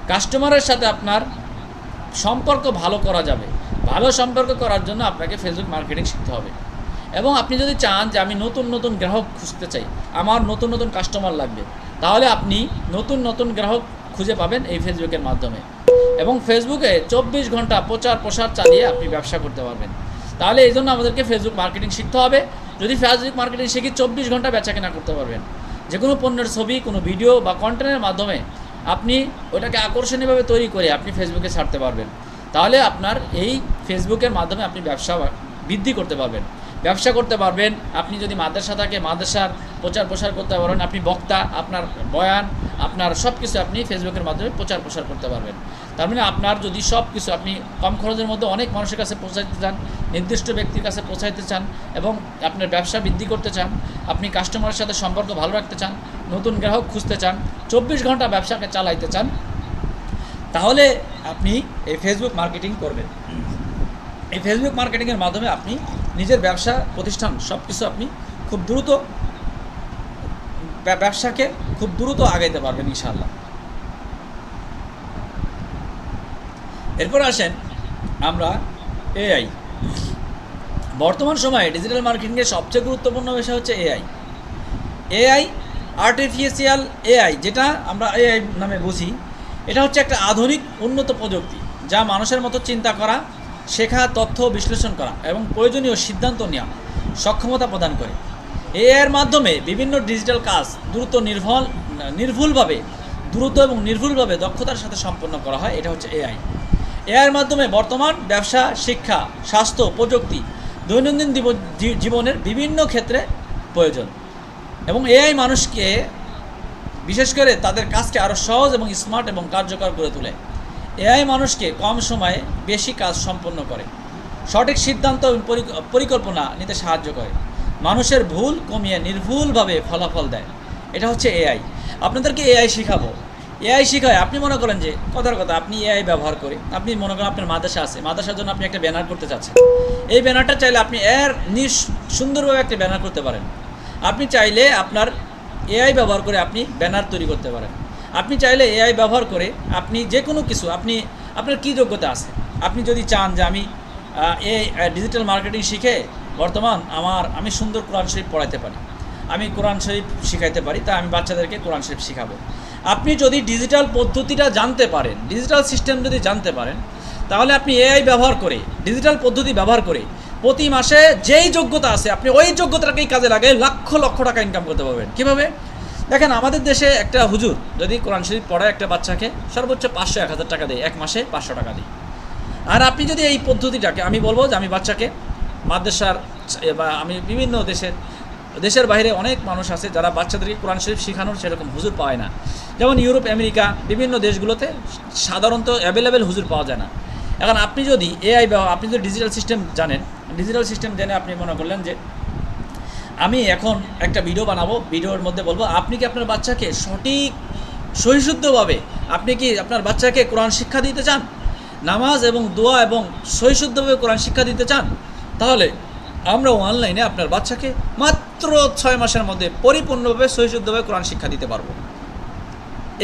কাস্টমারের সাথে আপনার সম্পর্ক ভালো করা যাবে। ভালো সম্পর্ক করার জন্য আপনাকে ফেসবুক মার্কেটিং শিখতে হবে। এবং আপনি যদি চান যে আমি নতুন নতুন গ্রাহক খুঁজতে চাই, আমার নতুন নতুন কাস্টমার লাগবে, তাহলে আপনি নতুন নতুন গ্রাহক খুঁজে পাবেন এই ফেসবুকের মাধ্যমে। এবং ফেসবুকে 24 ঘন্টা প্রচার প্রসার চালিয়ে আপনি ব্যবসা করতে পারবেন। তাহলে এই জন্য আমাদেরকে ফেসবুক মার্কেটিং শিখতে হবে। যদি ফেসবুক মার্কেটিং শিখি 24 ঘন্টা বেচা কেনা করতে পারবেন। যে কোনো পণ্যের ছবি, কোনো ভিডিও বা কন্টেন্টের মাধ্যমে আপনি ওটাকে আকর্ষণীয়ভাবে তৈরি করে আপনি ফেসবুকে ছাড়তে পারবেন। তাহলে আপনার এই ফেসবুকের মাধ্যমে আপনি ব্যবসা বৃদ্ধি করতে পারবেন, ব্যবসা করতে পারবেন। আপনি যদি মাদ্রাসা থাকে মাদ্রাসার প্রচার প্রসার করতে পারবেন। আপনি বক্তা, আপনার বয়ান, আপনার সব কিছু আপনি ফেসবুকের মাধ্যমে প্রচার প্রসার করতে পারবেন। তার মানে আপনার যদি সব কিছু আপনি কম খরচের মধ্যে অনেক মানুষের কাছে পৌঁছাইতে চান, নির্দিষ্ট ব্যক্তির কাছে পৌঁছাইতে চান এবং আপনার ব্যবসা বৃদ্ধি করতে চান, আপনি কাস্টমারের সাথে সম্পর্ক ভালো রাখতে চান, নতুন গ্রাহক খুঁজতে চান, 24 ঘন্টা ব্যবসাকে চালাইতে চান, তাহলে আপনি এই ফেসবুক মার্কেটিং করবেন। এই ফেসবুক মার্কেটিংয়ের মাধ্যমে আপনি নিজের ব্যবসা প্রতিষ্ঠান সব কিছু আপনি খুব দ্রুত ব্যবসাকে খুব দ্রুত আগাইতে পারবেন ইনশাআল্লাহ। এরপর আসেন আমরা AI। বর্তমান সময়ে ডিজিটাল মার্কেটিংয়ের সবচেয়ে গুরুত্বপূর্ণ বিষয় হচ্ছে AI, আর্টিফিশিয়াল AI, যেটা আমরা AI নামে বুঝি। এটা হচ্ছে একটা আধুনিক উন্নত প্রযুক্তি যা মানুষের মতো চিন্তা করা, শেখা, তথ্য বিশ্লেষণ করা এবং প্রয়োজনীয় সিদ্ধান্ত নেওয়া সক্ষমতা প্রদান করে। এর মাধ্যমে বিভিন্ন ডিজিটাল কাজ দ্রুত এবং নির্ভুলভাবে দক্ষতার সাথে সম্পন্ন করা হয়। এটা হচ্ছে এর মাধ্যমে বর্তমান ব্যবসা, শিক্ষা, স্বাস্থ্য, প্রযুক্তি, দৈনন্দিন জীবনের বিভিন্ন ক্ষেত্রে প্রয়োজন। এবং AI মানুষকে বিশেষ করে তাদের কাজকে আরও সহজ এবং স্মার্ট এবং কার্যকর করে তোলে। AI মানুষকে কম সময়ে বেশি কাজ সম্পন্ন করে, সঠিক সিদ্ধান্ত এবং পরিকল্পনা নিতে সাহায্য করে, মানুষের ভুল কমিয়ে নির্ভুলভাবে ফলাফল দেয়। এটা হচ্ছে AI। আপনাদেরকে AI শেখাবো। AI শেখায় আপনি মনে করেন যে কথার কথা আপনি AI ব্যবহার করে আপনি মনে করেন আপনার মাদ্রাসা আছে, মাদ্রাসার জন্য আপনি একটা ব্যানার করতে চাচ্ছেন। এই ব্যানারটা চাইলে আপনি সুন্দরভাবে একটা ব্যানার করতে পারেন। আপনি চাইলে আপনার AI ব্যবহার করে আপনি ব্যানার তৈরি করতে পারেন। আপনি চাইলে AI ব্যবহার করে আপনি যে কোনো কিছু আপনার কী যোগ্যতা আছে, আপনি যদি চান যে আমি ডিজিটাল মার্কেটিং শিখে বর্তমান আমি সুন্দর কোরআন শরীফ পড়াইতে পারি, আমি কোরআন শরীফ শিখাইতে পারি, তাই আমি বাচ্চাদেরকে কোরআন শরীফ শিখাবো। আপনি যদি ডিজিটাল পদ্ধতিটা জানতে পারেন, ডিজিটাল সিস্টেম যদি জানতে পারেন, তাহলে আপনি AI ব্যবহার করে, ডিজিটাল পদ্ধতি ব্যবহার করে প্রতি মাসে যেই যোগ্যতা আছে আপনি ওই যোগ্যতাটাকেই কাজে লাগিয়ে লক্ষ লক্ষ টাকা ইনকাম করতে পারবেন। কীভাবে? দেখেন আমাদের দেশে একটা হুজুর যদি কোরআন শরীফ পড়ায় একটা বাচ্চাকে সর্বোচ্চ 500-1000 টাকা দেয়, এক মাসে 500 টাকা দেয়। আর আপনি যদি এই পদ্ধতিটাকে, আমি বলবো যে আমি বাচ্চাকে মাদ্রাসার বা আমি বিভিন্ন দেশের বাইরে অনেক মানুষ আছে যারা বাচ্চাদেরকে কোরআন শরীফ শেখানোর সেরকম হুজুর পায় না। যেমন ইউরোপ, আমেরিকা, বিভিন্ন দেশগুলোতে সাধারণত অ্যাভেলেবেল হুজুর পাওয়া যায় না। এখন আপনি যদি এআই বা আপনি যদি ডিজিটাল সিস্টেম জানেন, ডিজিটাল সিস্টেম জেনে আপনি মনে করলেন যে আমি এখন একটা ভিডিও বানাবো, ভিডিওর মধ্যে বলবো আপনি কি আপনার বাচ্চাকে সঠিক সহিশুদ্ধভাবে আপনি কি আপনার বাচ্চাকে কোরআন শিক্ষা দিতে চান, নামাজ এবং দোয়া এবং সহিশুদ্ধভাবে কোরআন শিক্ষা দিতে চান, তাহলে আমরা অনলাইনে আপনার বাচ্চাকে মাত্র 6 মাসের মধ্যে পরিপূর্ণভাবে সহিশুদ্ধভাবে কোরআন শিক্ষা দিতে পারবো।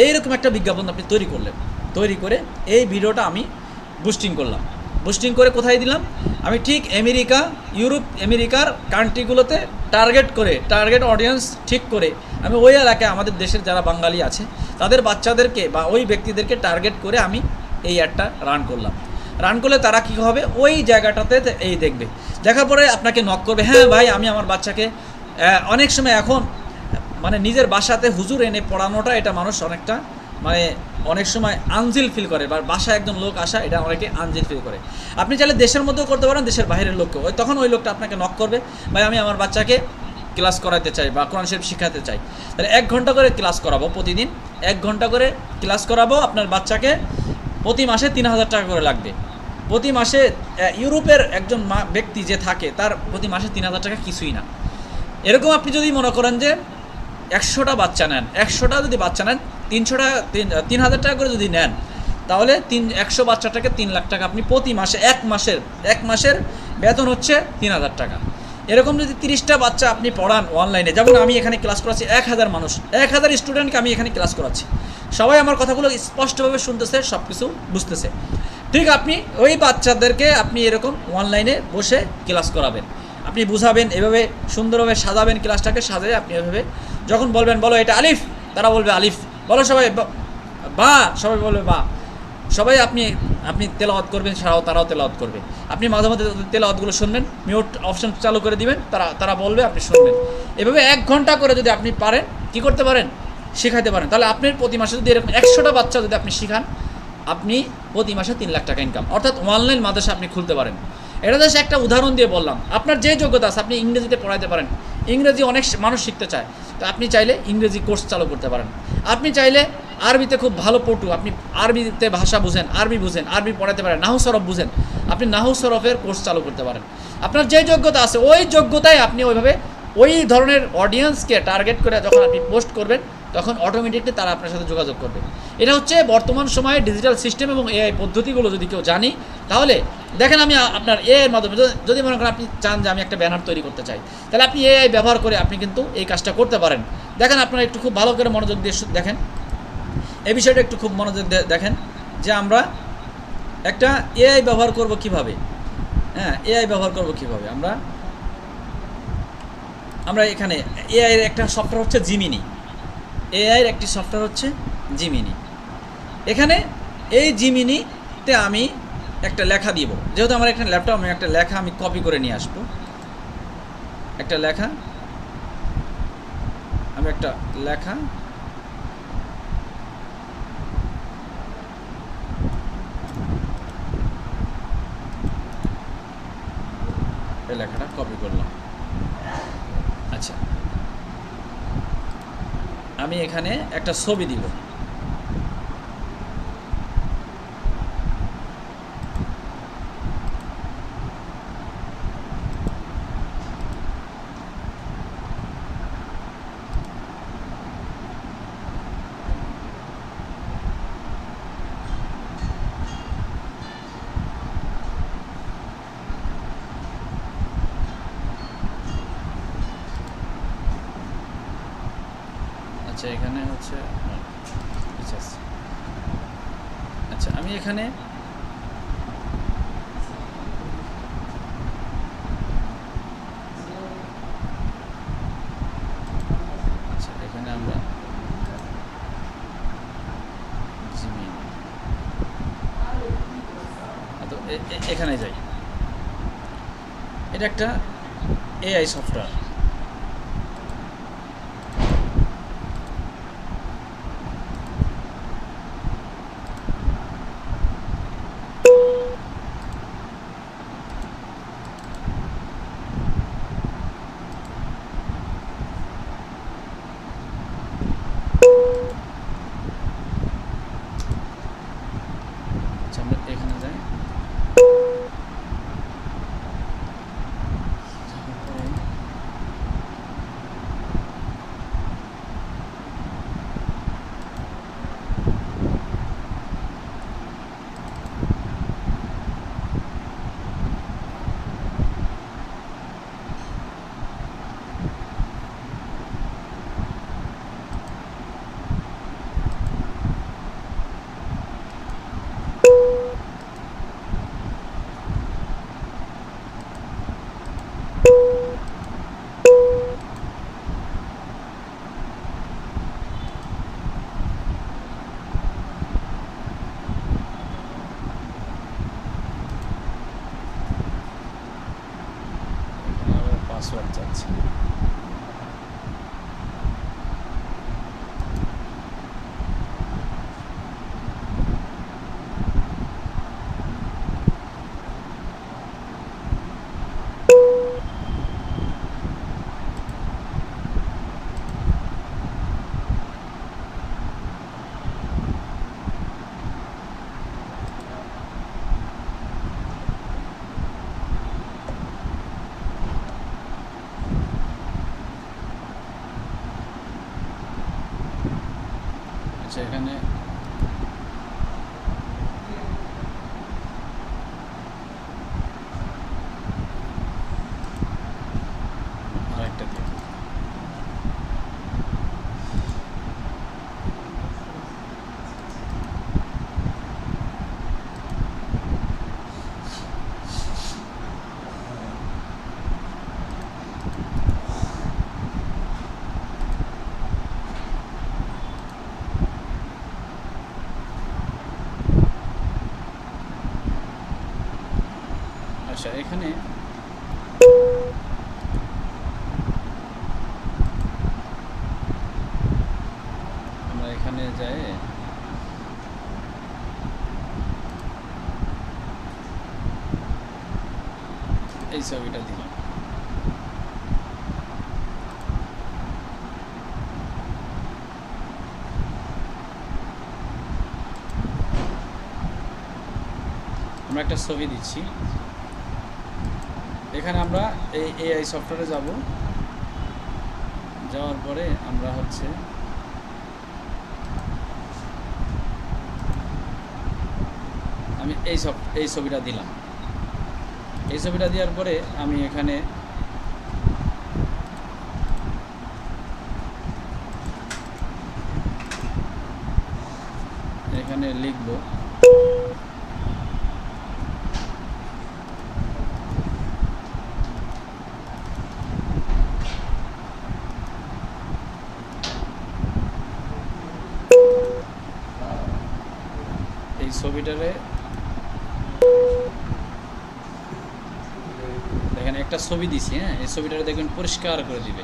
এইরকম একটা বিজ্ঞাপন আপনি তৈরি করলেন, তৈরি করে এই ভিডিওটা আমি বুস্টিং করলাম, বুস্টিং করে কোথায় দিলাম, আমি ঠিক আমেরিকা, ইউরোপ, আমেরিকার কান্ট্রিগুলোতে টার্গেট অডিয়েন্স ঠিক করে আমি ওই এলাকায় আমাদের দেশের যারা বাঙালি আছে তাদের বাচ্চাদেরকে বা ওই ব্যক্তিদেরকে টার্গেট করে আমি এই অ্যাডটা রান করলাম। রান করলে তারা কী হবে, ওই জায়গাটাতে এই দেখবে, দেখার পরে আপনাকে নক করবে, হ্যাঁ ভাই আমি আমার বাচ্চাকে অনেক সময় এখন মানে নিজের বাসাতে হুজুর এনে পড়ানোটা এটা মানুষ অনেকটা মানে অনেক সময় আনজিল ফিল করে, বা বাসায় একজন লোক আসা এটা অনেকে আনজিল ফিল করে। আপনি চাইলে দেশের মধ্যেও করতে পারেন, দেশের বাইরের লোককেও, তখন ওই লোকটা আপনাকে নক করবে, ভাই আমি আমার বাচ্চাকে ক্লাস করাতে চাই বা কোরআন শরীফ শিখাতে চাই, তাহলে 1 ঘন্টা করে ক্লাস করাবো, প্রতিদিন 1 ঘন্টা করে ক্লাস করাবো। আপনার বাচ্চাকে প্রতি মাসে 3000 টাকা করে লাগবে। প্রতি মাসে ইউরোপের একজন ব্যক্তি যে থাকে তার প্রতি মাসে 3000 টাকা কিছুই না। এরকম আপনি যদি মনে করেন যে 100টা বাচ্চা নেন, 100টা যদি বাচ্চা নেন 300 টাকা 3000 টাকা করে যদি নেন, তাহলে 100 বাচ্চাটাকে 3 লাখ টাকা আপনি প্রতি মাসে এক মাসের বেতন হচ্ছে 3000 টাকা। এরকম যদি 30টা বাচ্চা আপনি পড়ান অনলাইনে, যেমন আমি এখানে ক্লাস করাচ্ছি 1000 মানুষ, 1000 স্টুডেন্টকে আমি এখানে ক্লাস করাচ্ছি, সবাই আমার কথাগুলো স্পষ্টভাবে শুনতেছে, সব কিছু বুঝতেছে। ঠিক আপনি ওই বাচ্চাদেরকে আপনি এরকম অনলাইনে বসে ক্লাস করাবেন, আপনি বুঝাবেন, এভাবে সুন্দরভাবে সাজাবেন ক্লাসটাকে, সাজায় আপনি এভাবে যখন বলবেন বলো এটা আলিফ, তারা বলবে আলিফ, বলো সবাই বা, সবাই বলবে বা, সবাই আপনি তেলাওয়াত করবেন, তারাও তেলাওয়াত করবে, আপনি মাঝে মাঝে তেলাওয়াতগুলো শুনবেন, মিউট অপশন চালু করে দিবেন, তারা বলবে, আপনি শুনবেন। এভাবে 1 ঘন্টা করে যদি আপনি পারেন কি করতে পারেন, শেখাতে পারেন, তাহলে আপনার প্রতি মাসে যদি এরকম 100টা বাচ্চা যদি আপনি শিখান, আপনি প্রতি মাসে 3 লাখ টাকা ইনকাম, অর্থাৎ অনলাইন মাদ্রাসা আপনি খুলতে পারেন। এটা জাস্ট একটা উদাহরণ দিয়ে বললাম। আপনার যে যোগ্যতা আছে, আপনি ইংরেজিতে পড়াইতে পারেন, ইংরেজি অনেক মানুষ শিখতে চায়, তো আপনি চাইলে ইংরেজি কোর্স চালু করতে পারেন। আপনি চাইলে আরবিতে খুব ভালো পটু, আপনি আরবিতে ভাষা বুঝেন, আরবি পড়াতে পারেন, নাহু সরফ বুঝেন, আপনি নাহু সরফের কোর্স চালু করতে পারেন। আপনার যে যোগ্যতা আছে ওই যোগ্যতায় আপনি ওইভাবে ওই ধরনের অডিয়েন্সকে টার্গেট করে যখন আপনি পোস্ট করবেন, তখন অটোমেটিকলি তারা আপনার সাথে যোগাযোগ করবে। এটা হচ্ছে বর্তমান সময়ে ডিজিটাল সিস্টেম এবং এআই পদ্ধতিগুলো যদি কেউ জানি, তাহলে দেখেন আমি আপনার এআই এর মাধ্যমে যদি মনে করেন আপনি চান যে আমি একটা ব্যানার তৈরি করতে চাই, তাহলে আপনি এআই ব্যবহার করে আপনি কিন্তু এই কাজটা করতে পারেন। দেখেন আপনারা একটু খুব ভালো করে মনোযোগ দিয়ে দেখেন এই বিষয়টা, একটু খুব মনোযোগ দিয়ে দেখেন যে আমরা একটা এআই ব্যবহার করব কিভাবে। হ্যাঁ, এআই ব্যবহার করব কিভাবে, আমরা এখানে এআই এর একটা সফটওয়্যার হচ্ছে জিমিনি, এআই এর একটি সফটওয়্যার হচ্ছে জিমিনি। এখানে এই জিমিনিতে আমি একটা লেখা দিব, যেহেতু আমার এখানে ল্যাপটপ, আমি একটা লেখা আমি কপি করে নিয়ে আসবো, একটা লেখা এই লেখাটা কপি করলাম। আচ্ছা, আমি এখানে একটা ছবি দিব, আচ্ছা এখানে হচ্ছে আচ্ছা আমি এখানে আমরা এখানে যাই, এটা একটা এআই সফটওয়্যার, পাসওয়ার্ড চাচ্ছে। আচ্ছা, এখানে আরেকটা দিই। আচ্ছা, এখানে আমরা এখানে যাই, এই ছবিটা দিলাম। আমরা একটা ছবি দিচ্ছি। এখানে আমরা এই এআই সফটওয়্যারে যাব, যাওয়ার পরে আমরা হচ্ছে আমি এই ছবিটা দিলাম। এই ছবিটা দেওয়ার পরে আমি এখানে লিখব এই ছবিটারে দেখেন একটা ছবি দিছি। হ্যাঁ, এই ছবিটারে দেখবেন পরিষ্কার করে দিবে।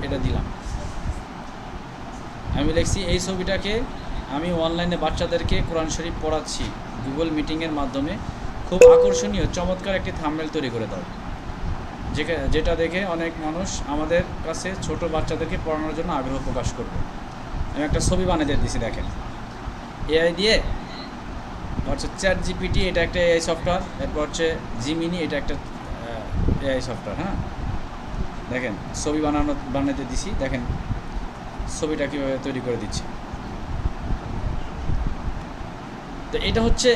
এটা দিলাম। আমি লিখছি এই ছবিটাকে আমি অনলাইনে বাচ্চাদেরকে কোরআন শরীফ পড়াচ্ছি গুগল মিটিংয়ের মাধ্যমে, খুব আকর্ষণীয় চমৎকার একটি থাম্বনেল তৈরি করে দাও, যেটা দেখে অনেক মানুষ আমাদের কাছে ছোট বাচ্চাদেরকে পড়ানোর জন্য আগ্রহ প্রকাশ করবে। আমি একটা ছবি বানিয়ে দিয়েছি, দেখেন এআই দিয়ে। হচ্ছে চ্যাট জিপিটি, এটা একটা এআই সফটওয়্যার। এরপর হচ্ছে জিমিনি, এটা একটা এআই সফটওয়্যার। হ্যাঁ, দেখেন ছবি বানাতে দিছি, দেখেন ছবিটা কীভাবে তৈরি করে দিচ্ছে। তো এটা হচ্ছে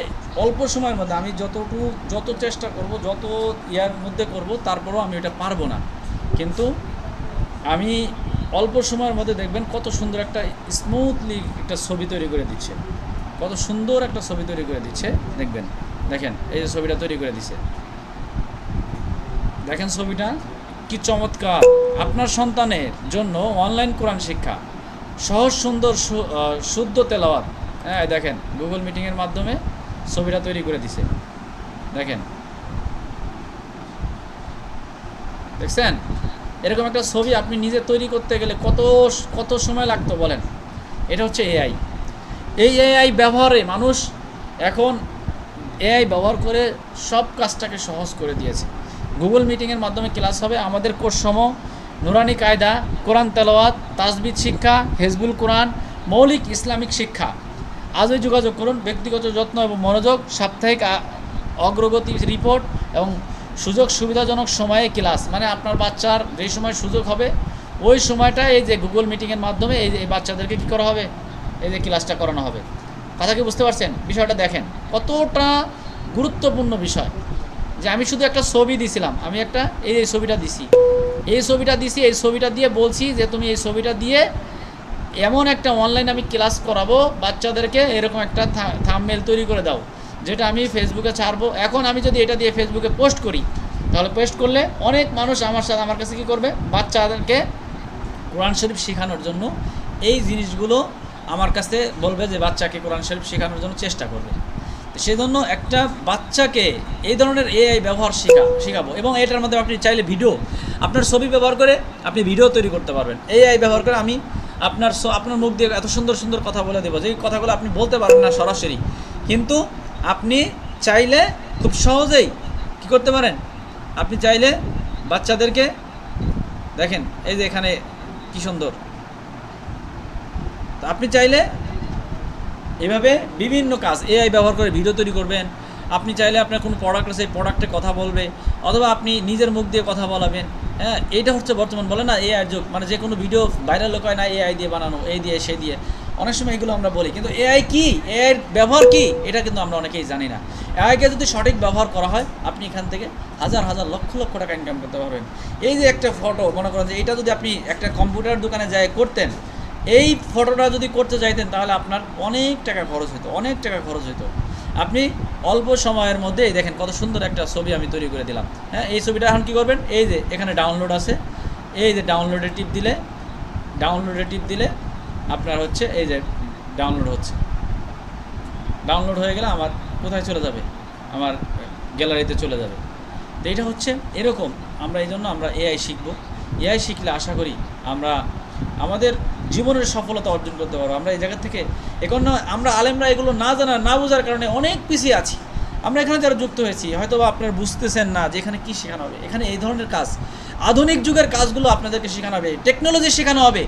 অল্প সময়ের মধ্যে আমি যত চেষ্টা করব, যত ইয়ার মধ্যে করব, তারপরেও আমি এটা পারবো না। কিন্তু আমি অল্প সময়ের মধ্যে দেখবেন কত সুন্দর একটা স্মুথলি একটা ছবি তৈরি করে দিচ্ছে, কত সুন্দর একটা ছবি তৈরি করে দিচ্ছে। দেখেন এই যে ছবিটা তৈরি করে দিচ্ছে, দেখেন ছবিটা কি চমৎকার। আপনার সন্তানের জন্য অনলাইন কোরআন শিক্ষা, সহজ সুন্দর শুদ্ধ তেলাওয়াত। হ্যাঁ, দেখেন গুগল মিটিংয়ের মাধ্যমে ছবিটা তৈরি করে দিছে। দেখছেন এরকম একটা ছবি আপনি নিজে তৈরি করতে গেলে কত সময় লাগতো বলেন। এটা হচ্ছে এআই। এই এআই ব্যবহারে মানুষ এখন এআই ব্যবহার করে সব কাজটাকে সহজ করে দিয়েছে। গুগল মিটিংয়ের মাধ্যমে ক্লাস হবে। আমাদের কোর্সসমূহ নুরানি কায়দা, কোরআন তেলাওয়াত, তাজবিদ শিক্ষা, হেজবুল কোরআন, মৌলিক ইসলামিক শিক্ষা। আজই যোগাযোগ করুন। ব্যক্তিগত যত্ন এবং মনোযোগ, সাপ্তাহিক অগ্রগতি রিপোর্ট এবং সুযোগ সুবিধাজনক সময়ে ক্লাস। মানে আপনার বাচ্চার যেই সময় সুযোগ হবে ওই সময়টা এই যে গুগল মিটিংয়ের মাধ্যমে এই বাচ্চাদেরকে কী করা হবে, এই যে ক্লাসটা করানো হবে। কথা কি বুঝতে পারছেন? বিষয়টা দেখেন কতটা গুরুত্বপূর্ণ বিষয়। যে আমি শুধু একটা ছবি দিছিলাম, আমি একটা এই ছবিটা দিছি, এই ছবিটা দিয়ে বলছি যে তুমি এই ছবিটা দিয়ে এমন একটা অনলাইনে আমি ক্লাস করাবো বাচ্চাদেরকে, এরকম একটা থাম্বনেল তৈরি করে দাও, যেটা আমি ফেসবুকে ছাড়বো। এখন আমি যদি এটা দিয়ে ফেসবুকে পোস্ট করি, তাহলে পোস্ট করলে অনেক মানুষ আমার কাছে কী করবে, বাচ্চাদেরকে কোরআন শরীফ শেখানোর জন্য এই জিনিসগুলো আমার কাছে বলবে, যে বাচ্চাকে কোরআন শরীফ শেখানোর জন্য চেষ্টা করবে। তো সেজন্য একটা বাচ্চাকে এই ধরনের এআই ব্যবহার শেখাবো, এবং এটার মধ্যে আপনি চাইলে ভিডিও, আপনার ছবি ব্যবহার করে আপনি ভিডিও তৈরি করতে পারবেন। এআই ব্যবহার করে আমি আপনার মুখ দিয়ে এত সুন্দর সুন্দর কথা বলে দেবো, যে কথাগুলো আপনি বলতে পারেন না সরাসরি, কিন্তু আপনি চাইলে খুব সহজেই কী করতে পারেন, আপনি চাইলে বাচ্চাদেরকে দেখেন, এই যে এখানে কী সুন্দর, তো আপনি চাইলে এভাবে বিভিন্ন কাজ এআই ব্যবহার করে ভিডিও তৈরি করবেন। আপনি চাইলে আপনার কোনো প্রোডাক্ট আছে, এই প্রোডাক্টে কথা বলবে, অথবা আপনি নিজের মুখ দিয়ে কথা বলাবেন। হ্যাঁ, এইটা হচ্ছে বর্তমান বলে না এআই যুগ, মানে যে কোনো ভিডিও ভাইরাল হয় না এআই দিয়ে বানানো, এই দিয়ে সেই দিয়ে, অনেক সময় এগুলো আমরা বলি, কিন্তু এআই কি, এআইয়ের ব্যবহার কি, এটা কিন্তু আমরা অনেকেই জানি না। এআইকে যদি সঠিক ব্যবহার করা হয়, আপনি এখান থেকে হাজার হাজার লক্ষ লক্ষ টাকা ইনকাম করতে পারবেন। এই যে একটা ফটো মনে করেন যে এটা যদি আপনি একটা কম্পিউটার দোকানে যায় করতেন, এই ফটোটা যদি করতে চাইতেন, তাহলে আপনার অনেক টাকা খরচ হতো, অনেক টাকা খরচ হতো। আপনি অল্প সময়ের মধ্যেই দেখেন কত সুন্দর একটা ছবি আমি তৈরি করে দিলাম। হ্যাঁ, এই ছবিটা এখন কী করবেন, এই যে এখানে ডাউনলোড আছে, এই যে ডাউনলোডে টিপ দিলে আপনার হচ্ছে এই যে ডাউনলোড হচ্ছে, ডাউনলোড হয়ে গেলে আমার কোথায় চলে যাবে, আমার গ্যালারিতে চলে যাবে। তো এটা হচ্ছে এরকম, আমরা এই জন্য আমরা এআই শিখবো। এআই শিখলে আশা করি আমরা আমাদের জীবনের সফলতা অর্জন করতে পারবো। আমরা এই জায়গা থেকে এখন আমরা আলেমরা এগুলো না জানা না বোঝার কারণে অনেক পিছিয়ে আছি। আমরা এখানে যারা যুক্ত হয়েছি, হয়তো বা আপনারা বুঝতেছেন না যে এখানে কী শেখানো হবে। এখানে এই ধরনের কাজ, আধুনিক যুগের কাজগুলো আপনাদেরকে শেখানো হবে, টেকনোলজি শেখানো হবে।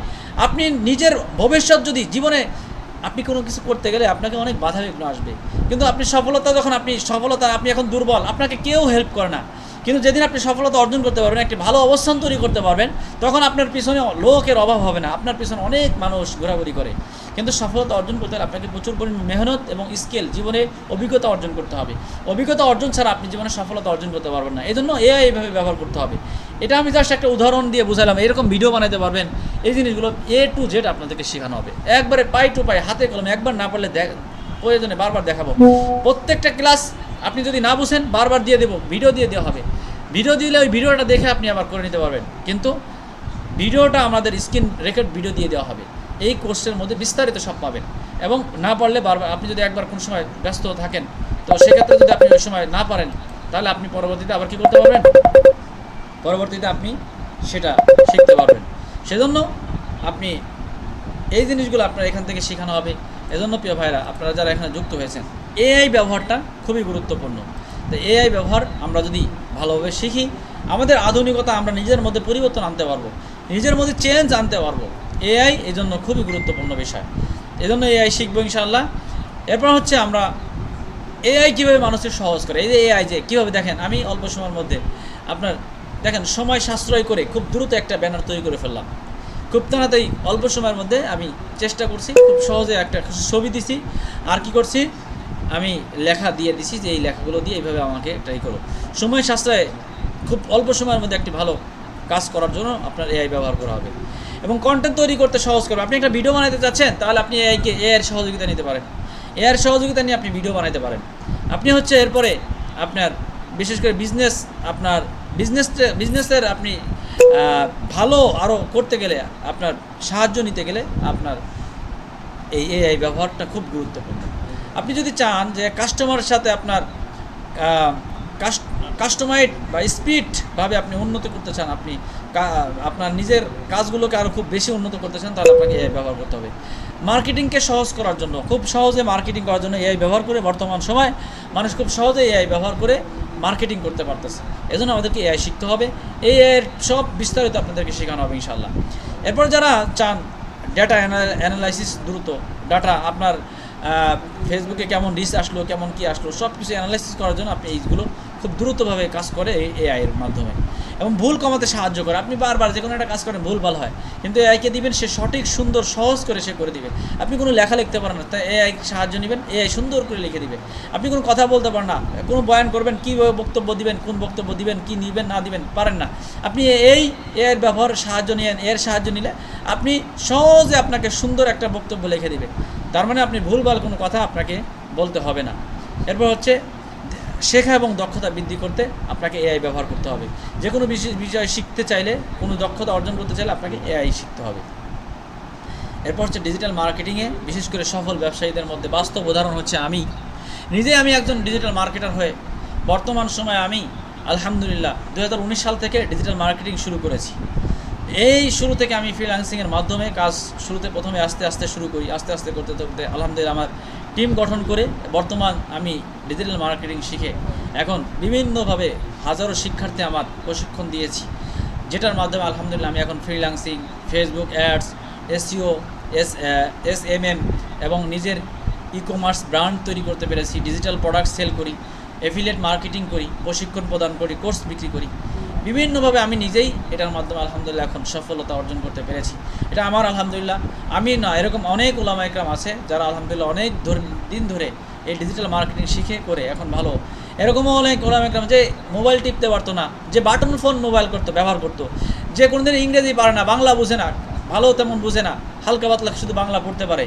আপনি নিজের ভবিষ্যৎ যদি জীবনে আপনি কোনো কিছু করতে গেলে আপনাকে অনেক বাধা বিঘ্ন আসবে, কিন্তু আপনি আপনি এখন দুর্বল, আপনাকে কেউ হেল্প করে না। কিন্তু যেদিন আপনি সফলতা অর্জন করতে পারবেন, একটি ভালো অবস্থান তৈরি করতে পারবেন, তখন আপনার পিছনে লোকের অভাব হবে না, আপনার পিছনে অনেক মানুষ ঘোরাঘুরি করে। কিন্তু সফলতা অর্জন করতে হলে আপনাকে প্রচুর পরিমাণ মেহনত এবং স্কিল, জীবনে অভিজ্ঞতা অর্জন করতে হবে। অভিজ্ঞতা অর্জন ছাড়া আপনি জীবনে সফলতা অর্জন করতে পারবেন না। এই জন্য এআই এইভাবে ব্যবহার করতে হবে। এটা আমি জাস্ট একটা উদাহরণ দিয়ে বুঝালাম, এরকম ভিডিও বানাতে পারবেন। এই জিনিসগুলো A to Z আপনাদেরকে শেখানো হবে, একবারে পাই টু পাই, হাতে কলমে। একবার না পারলে প্রয়োজনে বারবার দেখাবো। প্রত্যেকটা ক্লাস আপনি যদি না বুঝেন, বারবার দিয়ে দেবো, ভিডিও দিয়ে দেওয়া হবে। ভিডিও দিলে ওই ভিডিওটা দেখে আপনি আবার করে নিতে পারবেন, কিন্তু ভিডিওটা আমাদের স্ক্রিন রেকর্ড ভিডিও দিয়ে দেওয়া হবে। এই কোর্সের মধ্যে বিস্তারিত সব পাবেন। এবং না পারলে বারবার, আপনি যদি একবার কোনো সময় ব্যস্ত থাকেন, তো সেক্ষেত্রে যদি আপনি ওই সময় না পারেন, তাহলে আপনি পরবর্তীতে আবার কী করতে পারবেন, পরবর্তীতে আপনি সেটা শিখতে পারবেন। সেজন্য আপনি এই জিনিসগুলো আপনার এখান থেকে শেখানো হবে। এজন্য প্রিয় ভাইরা, আপনারা যারা এখানে যুক্ত হয়েছেন, এআই ব্যবহারটা খুবই গুরুত্বপূর্ণ। তো এআই ব্যবহার আমরা যদি ভালোভাবে শিখি, আমাদের আধুনিকতা, আমরা নিজের মধ্যে পরিবর্তন আনতে পারবো, নিজের মধ্যে চেঞ্জ আনতে পারবো। এআই এই জন্য খুবই গুরুত্বপূর্ণ বিষয়। এজন্য এআই শিখবো ইনশাআল্লাহ। এরপর হচ্ছে আমরা এআই কীভাবে মানুষের সহজ করে, এই যে এআই যে কীভাবে, দেখেন আমি অল্প সময়ের মধ্যে আপনার দেখেন সময় সাশ্রয় করে খুব দ্রুত একটা ব্যানার তৈরি করে ফেললাম। খুব তাড়াতাড়ি অল্প সময়ের মধ্যে আমি চেষ্টা করছি, খুব সহজে একটা ছবি দিছি, আর কি করছি, আমি লেখা দিয়ে দিছি যে এই লেখাগুলো দিয়ে এইভাবে আমাকে ট্রাই করো। সময় সাশ্রয়ে খুব অল্প সময়ের মধ্যে একটি ভালো কাজ করার জন্য আপনার এআই ব্যবহার করা হবে। এবং কন্টেন্ট তৈরি করতে সহজ করবে। আপনি একটা ভিডিও বানাতে চাচ্ছেন, তাহলে আপনি এআইয়ের সহযোগিতা নিতে পারেন। এআইয়ের সহযোগিতা নিয়ে আপনি ভিডিও বানাতে পারেন। আপনি হচ্ছে এরপরে আপনার বিশেষ করে বিজনেসের আপনি ভালো আরও করতে গেলে, আপনার সাহায্য নিতে গেলে আপনার এই এআই ব্যবহারটা খুব গুরুত্বপূর্ণ। আপনি যদি চান যে কাস্টমারের সাথে আপনার কাস্টমাইড বা স্পিডভাবে আপনি উন্নত করতে চান, আপনি আপনার নিজের কাজগুলোকে আরও খুব বেশি উন্নত করতে চান, তাহলে আপনাকে এআই ব্যবহার করতে হবে। মার্কেটিংকে সহজ করার জন্য, খুব সহজে মার্কেটিং করার জন্য এআই ব্যবহার করে, বর্তমান সময় মানুষ খুব সহজে এআই ব্যবহার করে মার্কেটিং করতে পারতেছে। এজন্য আমাদেরকে এআই শিখতে হবে। এই এর সব বিস্তারিত আপনাদেরকে শেখানো হবে ইনশাআল্লাহ। এরপর যারা চান ডেটা অ্যানালাইসিস, দ্রুত ডাটা, আপনার ফেসবুকে কেমন রিচ আসলো, কেমন কী আসলো, সব কিছু অ্যানালাইসিস করার জন্য আপনি এইগুলো খুব দ্রুতভাবে কাজ করে এই এআইয়ের মাধ্যমে, এবং ভুল কমাতে সাহায্য করে। আপনি বারবার যে কোনো একটা কাজ করেন, ভুল ভাল হয়, কিন্তু এআইকে দিবেন, সে সঠিক সুন্দর সহজ করে সে করে দিবে। আপনি কোনো লেখা লিখতে পারেন না, তাই এআই সাহায্য নেবেন, এআই সুন্দর করে লিখে দিবে। আপনি কোনো কথা বলতে পারেন না, কোনো বয়ান করবেন, কীভাবে বক্তব্য দিবেন, কোন বক্তব্য দিবেন, কী নিবেন না দিবেন পারেন না, আপনি এই এআইয়ের ব্যবহার সাহায্য নিয়ে, এর সাহায্য নিলে আপনি সহজে আপনাকে সুন্দর একটা বক্তব্য লিখে দিবে। তার মানে আপনি ভুলভাল কোনো কথা আপনাকে বলতে হবে না। এরপর হচ্ছে শেখা এবং দক্ষতা বৃদ্ধি করতে আপনাকে এআই ব্যবহার করতে হবে। যে কোনো বিষয় শিখতে চাইলে, কোনো দক্ষতা অর্জন করতে চাইলে আপনাকে এআই শিখতে হবে। এরপর হচ্ছে ডিজিটাল মার্কেটিংয়ে বিশেষ করে সফল ব্যবসায়ীদের মধ্যে বাস্তব উদাহরণ হচ্ছে আমি। নিজে আমি একজন ডিজিটাল মার্কেটার হয়ে বর্তমান সময়ে আমি আলহামদুলিল্লাহ 2019 সাল থেকে ডিজিটাল মার্কেটিং শুরু করেছি। এই শুরু থেকে আমি ফ্রিল্যান্সিংয়ের মাধ্যমে কাজ শুরুতে প্রথমে আস্তে আস্তে শুরু করি, আস্তে আস্তে করতে করতে আলহামদুলিল্লাহ আমার টিম গঠন করে বর্তমান আমি ডিজিটাল মার্কেটিং শিখে এখন বিভিন্নভাবে হাজারো শিক্ষার্থী আমার প্রশিক্ষণ দিয়েছি, যেটার মাধ্যমে আলহামদুলিল্লাহ আমি এখন freelancing, Facebook ads, SEO, SMM এবং নিজের ই-কমার্স ব্র্যান্ড তৈরি করতে পেরেছি, ডিজিটাল প্রোডাক্ট সেল করি, অ্যাফিলিয়েট মার্কেটিং করি, প্রশিক্ষণ প্রদান করি, কোর্স বিক্রি করি। বিভিন্নভাবে আমি নিজেই এটার মাধ্যমে আলহামদুলিল্লাহ এখন সফলতা অর্জন করতে পেরেছি। এটা আমার আলহামদুলিল্লাহ আমি না, এরকম অনেক ওলামা একরাম আছে যারা আলহামদুলিল্লাহ অনেক দিন ধরে এই ডিজিটাল মার্কেটিং শিখে করে এখন ভালো। এরকমও অনেক ওলামা একরাম যে মোবাইল টিপতে পারতো না, যে বাটন ফোন মোবাইল ব্যবহার করতো, যে কোনোদিন ইংরেজি পারে না, বাংলা বুঝে না, ভালো তেমন বুঝে না, হালকা পাতলা শুধু বাংলা পড়তে পারে,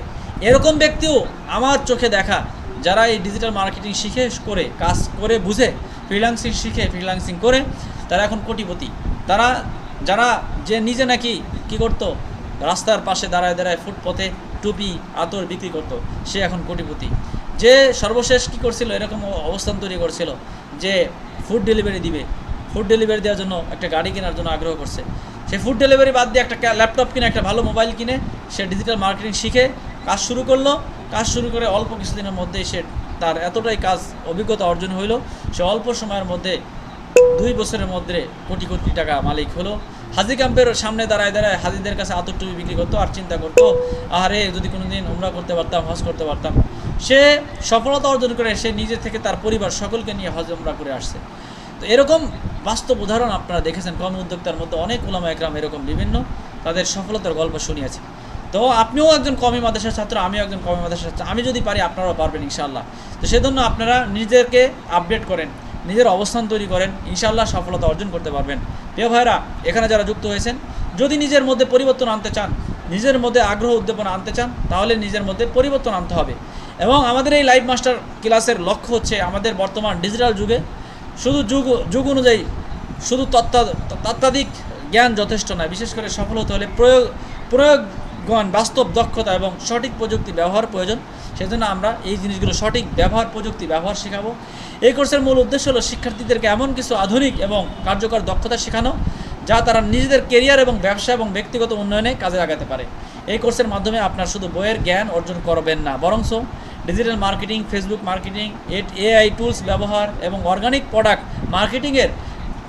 এরকম ব্যক্তিও আমার চোখে দেখা যারা এই ডিজিটাল মার্কেটিং শিখে করে কাজ করে বুঝে ফ্রিল্যান্সিং শিখে ফ্রিল্যান্সিং করে তারা এখন কোটিপতি। তারা যারা যে নিজে নাকি কি করতো, রাস্তার পাশে দাঁড়ায় দাঁড়ায় ফুটপথে টুপি আতর বিক্রি করতো, সে এখন কোটিপতি। যে সর্বশেষ কি করছিল, এরকম অবস্থান তৈরি করছিল যে ফুড ডেলিভারি দিবে, ফুড ডেলিভারি দেওয়ার জন্য একটা গাড়ি কেনার জন্য আগ্রহ করছে, সে ফুড ডেলিভারি বাদ দিয়ে একটা ল্যাপটপ কিনে একটা ভালো মোবাইল কিনে সে ডিজিটাল মার্কেটিং শিখে কাজ শুরু করলো। কাজ শুরু করে অল্প কিছুদিনের মধ্যেই সে তার এতটাই কাজ অভিজ্ঞতা অর্জন হইল, সে অল্প সময়ের মধ্যে 2 বছরের মধ্যে কোটি কোটি টাকা মালিক হলো। হাজি ক্যাম্পের সামনে দাঁড়ায় দাঁড়ায় হাজিদের কাছে আতর টুপি বিক্রি করতো আর চিন্তা করতো, আরে যদি কোনো দিন উমরা করতে পারতাম, হজ করতে পারতাম। সে সফলতা অর্জন করে সে নিজে থেকে তার পরিবার সকলকে নিয়ে হজ উমরা করে আসছে। তো এরকম বাস্তব উদাহরণ আপনারা দেখেছেন, কর্ম উদ্যোক্তার মধ্যে অনেক উলামা একরাম এরকম বিভিন্ন তাদের সফলতার গল্প শুনিয়েছে। তো আপনিও একজন কওমি মাদ্রাসার ছাত্র, আমিও একজন কওমি মাদ্রাসার ছাত্র, আমি যদি পারি আপনারাও পারবেন ইনশাআল্লাহ। তো সেজন্য আপনারা নিজেদেরকে আপডেট করেন, নিজের অবস্থান তৈরি করেন, ইনশাআল্লাহ সফলতা অর্জন করতে পারবেন। প্রিয় ভাইরা, এখানে যারা যুক্ত হয়েছেন, যদি নিজের মধ্যে পরিবর্তন আনতে চান, নিজের মধ্যে আগ্রহ উদ্দীপনা আনতে চান, তাহলে নিজের মধ্যে পরিবর্তন আনতে হবে। এবং আমাদের এই লাইভ মাস্টার ক্লাসের লক্ষ্য হচ্ছে আমাদের বর্তমান ডিজিটাল যুগে শুধু যুগ অনুযায়ী শুধু তাত্ত্বিক জ্ঞান যথেষ্ট নয়, বিশেষ করে সফল হতে হলে প্রয়োগজ্ঞান, বাস্তব দক্ষতা এবং সঠিক প্রযুক্তি ব্যবহার প্রয়োজন। সেজন্য আমরা এই জিনিসগুলো সঠিক প্রযুক্তি ব্যবহার শেখাবো। এই কোর্সের মূল উদ্দেশ্য হলো শিক্ষার্থীদেরকে এমন কিছু আধুনিক এবং কার্যকর দক্ষতা শেখানো যা তারা নিজেদের কেরিয়ার এবং ব্যবসা এবং ব্যক্তিগত উন্নয়নে কাজে লাগাতে পারে। এই কোর্সের মাধ্যমে আপনার শুধু বইয়ের জ্ঞান অর্জন করবেন না, বরঞ্চ digital marketing, Facebook marketing, AI tools ব্যবহার এবং অর্গানিক প্রোডাক্ট মার্কেটিংয়ের